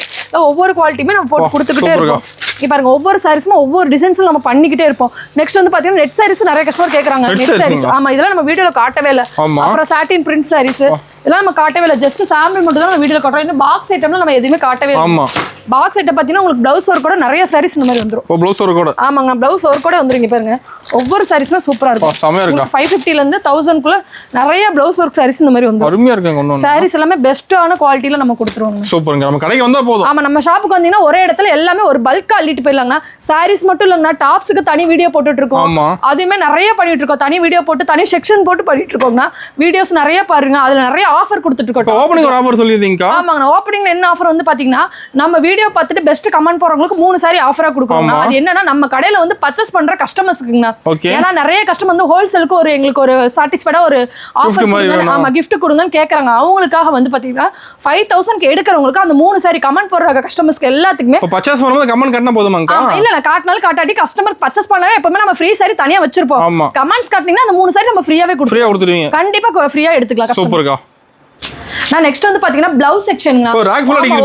ஒவ்வொரு குவாலிட்டியுமே நம்ம போட்டு கொடுத்துக்கிட்டே இருப்போம். இங்க பாருங்க ஒவ்வொரு சாரீஸும் ஒவ்வொரு டிசைன்ஸ்ல நம்ம பண்ணிக்கிட்டே இருப்போம். நெக்ஸ்ட் வந்து பாத்தீங்கன்னா நெட் சாரீஸ் நிறைய கஸ்டமர் கேக்குறாங்க. நெட் சாரீஸ் ஆமா இதெல்லாம் நம்ம வீடியோல காட்டவே இல்ல. அப்புறம் சாட்டின் பிரிண்ட் சாரீஸ் இதெல்லாம் நம்ம காட்டவே இல்ல. ஜஸ்ட் சாம்பிள் மட்டும் தான் நம்ம வீடியோல காட்டுறோம். இன்னும் பாக்ஸ் ஐட்டம்ல நம்ம எதுவுமே காட்டவே இல்ல. பாக்ஸ் ஐட்டம் பாத்தீங்கன்னா உங்களுக்கு பிளவுஸ் ஒர்க் கூட நிறைய சாரீஸ் இந்த மாதிரி வந்துரும். பிளவுஸ் ஒர்க் கூட ஆமாங்க பிளவுஸ் ஒர்க் கூட வந்துருங்க. பாருங்க ஒவ்வொரு சாரீஸுமே சூப்பரா இருக்கும். 550ல இருந்து 1000 குள்ள நிறைய பிளவுஸ் ஒர்க் சாரீஸ் இந்த மாதிரி வந்துரும். அருமையா இருக்குங்க. சாரீஸ் எல்லாமே பெஸ்டான குவாலிட்டில நம்ம கொடுத்துருவோம். சூப்பர்ங்க. நம்ம கடைக்கு வந்தா போதும். ஆமா நம்ம ஷாப்புக்கு வந்தீங்கன்னா ஒரே இடத்துல எல்லாமே ஒரு பல்கா அள்ளிட்டு போயிடலாங்க. சாரீஸ் மட்டும் இல்லைங்கன்னா டாப்ஸுக்கு தனி வீடியோ போட்டுட்டு இருக்கோம். அதுவுமே நிறைய பண்ணிட்டு இருக்கோம். தனி வீடியோ போட்டு தனி செக்ஷன் போட்டு பண்ணிட்டு இருக்கோங்க. வீடியோஸ் நிறைய பாருங்க. அதுல நிறைய ஆஃபர் கொடுத்துட்டு இருக்கோம். ஓப்பனிங் ஒரு ஆஃபர் சொல்லிருந்தீங்க. ஆமாங்க ஓப்பனிங்ல என்ன ஆஃபர் வந்து பாத்தீங்கன்னா நம்ம வீடியோ பார்த்துட்டு பெஸ்ட் கமெண்ட் போறவங்களுக்கு 3 சாரி ஆஃபரா கொடுக்குறோம். அது என்னன்னா நம்ம கடையில வந்து பர்ச்சேஸ் பண்ற கஸ்டமர்ஸ்க்குங்க. ஏன்னா நிறைய கஸ்டமர் வந்து ஹோல்சேலுக்கு ஒரு எங்களுக்கு ஒரு சாட்டிஸ்ஃபைடா ஒரு ஆஃபர் ஆமா கிஃப்ட் கொடுங்கன்னு கேக்குறாங்க. அவங்களுக்காக வந்து பாத்தீங்கன்னா 5000க்கு எடுக்கிறவங்களுக்கு அந்த 3 சாரி கமெண்ட் போடுற கஸ்டமர்ஸ்க்கு எல்லாத்துக்குமே பர்ச்சேஸ் பண்ணும்போது கமெண்ட் காட்டினா போதுமாங்க. இல்ல காட்டினாலும் காட்டாட்டி கஸ்டமர் பர்ச்சேஸ் பண்ணாவே எப்பவுமே நம்ம ஃப்ரீ சாரி தனியா வச்சிருப்போம். கமெண்ட்ஸ் காட்டினீங்கன்னா அந்த 3 சாரி நம்ம ஃப்ரீயாவே கொடுத்துருவீங்க. கண்டிப்பா ஃப்ரீயா எடுத்துக்கலாம். சூப்பர்க்கா. நான் நெக்ஸ்ட் வந்து பாத்தீங்கன்னா பிளவுஸ் செக்ஷன்ங்க.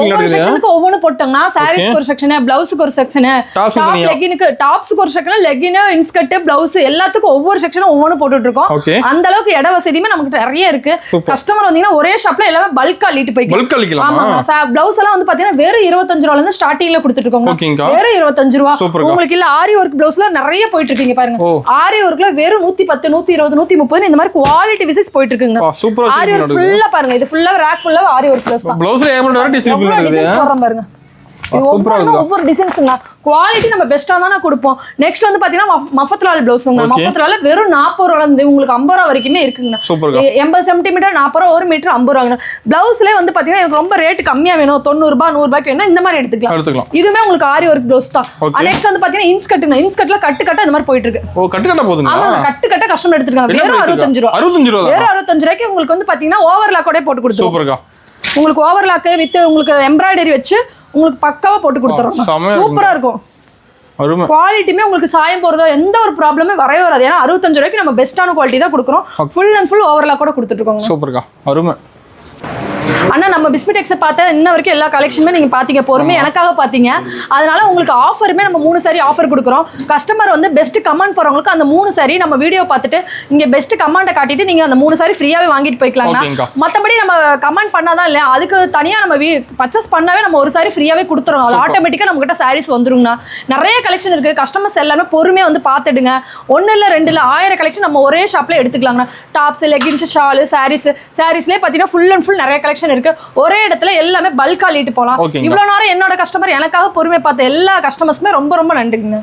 ஒவ்வொரு செக்ஷனுக்கு ஒவ்வொரு போட்டோம்னா சாரீஸ்க்கு ஒரு செக்ஷன், பிளவுஸ்க்கு ஒரு செக்ஷன், டாப் லெகினுக்கு டாப்ஸ்க்கு ஒரு செக்ஷன், லெகின், இன்ஸ்கர்ட், பிளவுஸ் எல்லாத்துக்கும் ஒவ்வொரு செக்ஷனும் ஒவ்வொரு போட்டுட்டு இருக்கோம். அந்த அளவுக்கு இட வசதியுமே நமக்கு நிறைய இருக்கு. கஸ்டமர் வந்தீங்கன்னா ஒரே ஷாப்ல எல்லாமே பல்கா அள்ளிட்டு போய்க்கலாம். ஆமா பிளவுஸ் எல்லாம் வந்து பாத்தீங்கன்னா வெறும் 25 ரூபாயில இருந்து ஸ்டார்டிங்ல கொடுத்துட்டு இருக்கோங்க. வெறும் 25 ரூபா. உங்களுக்கு இல்ல ஆரி ஒர்க் பிளவுஸ்ல நிறைய போயிட்டு இருக்கீங்க பாருங்க. ஆரி ஒர்க்ல வெறும் 110, 120, 130 இந்த மாதிரி குவாலிட்டி விசிஸ் போயிட்டு இருக்குங்க. ஆரி ஒர்க் ஃபுல்லா பாருங்க. இது ஃபுல்லா ரேக் ஃபுல்லா ஆரி ஒர்க் ப்ளஸ் தான். ப்ளவுஸ்ல ஏமன் வர டிசைன் போடுறோம் பாருங்க. ஒவ்வொரு டிசைன்ஸ்ங்க குவாலிட்டி நம்ம பெஸ்டா தானே கொடுப்போம். நெக்ஸ்ட் வந்து பாத்தீங்கன்னா மஃபத்லால் பிளவுஸ்ங்க. மஃபத்லால வெறும் 40 ரூபாயில இருந்து உங்களுக்கு 50 ரூபா வரைக்குமே இருக்குங்க. 80 சென்டிமீட்டர் 40 ரூபா, 1 மீட்டர் 50 ரூபாங்க. பிளவுஸ்ல வந்து பாத்தீங்கன்னா எனக்கு ரொம்ப ரேட் கம்மியா வேணும் 90 ரூபாய் 100 ரூபாய்க்கு வேணும் இந்த மாதிரி எடுத்துக்கலாம். இதுமே உங்களுக்கு ஆரி ஒர்க் பிளவுஸ் தான். நெக்ஸ்ட் வந்து பாத்தீங்கன்னா இன்ஸ்கர்ட்ங்க. இன்ஸ்கர்ட்ல கட்டு கட்ட இந்த மாதிரி போயிட்டு இருக்கு. கட்டு கட்ட போதுங்க. ஆமா கட்டு கட்ட கஸ்டமர் எடுத்துட்டாங்க. வெறும் 65 ரூபாய். 65 ரூபாய். வெறும் 65 ரூபாய்க்கு உங்களுக்கு வந்து பாத்தீங்கன்னா ஓவர்லாக் கூட போட்டு கொடுத்துருவோம். சூப்பர்க்கா. உங்களுக்கு ஓவர்லாக் வித் உங்களுக்கு எம்ப்ராய்டரி வச்சு உங்களுக்கு பக்காவா போட்டு கொடுத்துறோம். சூப்பரா இருக்கும். குவாலிட்டியுமே உங்களுக்கு சாயம் போறதோ எந்த ஒரு ப்ராப்ளமே வரவே வராது. ஏன்னா 65 ரூபாய்க்கு நம்ம பெஸ்டான குவாலிட்டி தான் கொடுக்குறோம். ஃபுல் அண்ட் ஃபுல் ஓவர்லாக் கூட கொடுத்துட்டு இருக்கோம். சூப்பர்க்கா. அருமை. அண்ணா நம்ம பிஸ்மிடெக்ஸ் பார்த்தா இன்ன வரைக்கும் எல்லா கலெக்ஷனுமே நீங்க பாத்தீங்க, பொறுமை எனக்காக பாத்தீங்க. அதனால உங்களுக்கு ஆஃபருமே நம்ம 3 saree ஆஃபர் கொடுக்குறோம். கஸ்டமர் வந்து பெஸ்ட் கமெண்ட் போறவங்களுக்கு அந்த 3 saree நம்ம வீடியோ பார்த்துட்டு இங்க பெஸ்ட் கமெண்ட்டை காட்டிட்டு நீங்க அந்த 3 saree ஃப்ரீயாவே வாங்கிட்டு போய்க்கலாம்னா. மத்தபடி நம்ம கமெண்ட் பண்ணாதான் இல்லையா, அதுக்கு தனியா நம்ம பர்ச்சேஸ் பண்ணாவே நம்ம ஒரு saree ஃப்ரீயாவே கொடுத்துறோம். அது ஆட்டோமேட்டிக்கா நம்ம கிட்ட sarees வந்துருங்கண்ணா. நிறைய கலெக்ஷன் இருக்கு, கஸ்டமர்ஸ் எல்லாமே பொறுமையா வந்து பார்த்துடுங்க. 1 இல்ல 2 இல்ல 1000 கலெக்ஷன் நம்ம ஒரே ஷாப்ல எடுத்துக்கலாங்கண்ணா. டாப்ஸ், லெகின்ஸ், ஷால், சாரீஸ்லயே பாத்தீங்கன்னா ஃபுல் அண்ட் ஃபுல் நிறைய கலெக்ஷன் இருக்கு. ஒரே இடத்துல எல்லாமே பல்கா லீட்டு போலாம். இவ்வளவு நேரம் என்னோட கஸ்டமர் எனக்காக பொறுமை பார்த்த எல்லா கஸ்டமர்ஸ்க்குமே ரொம்ப ரொம்ப நன்றிங்க.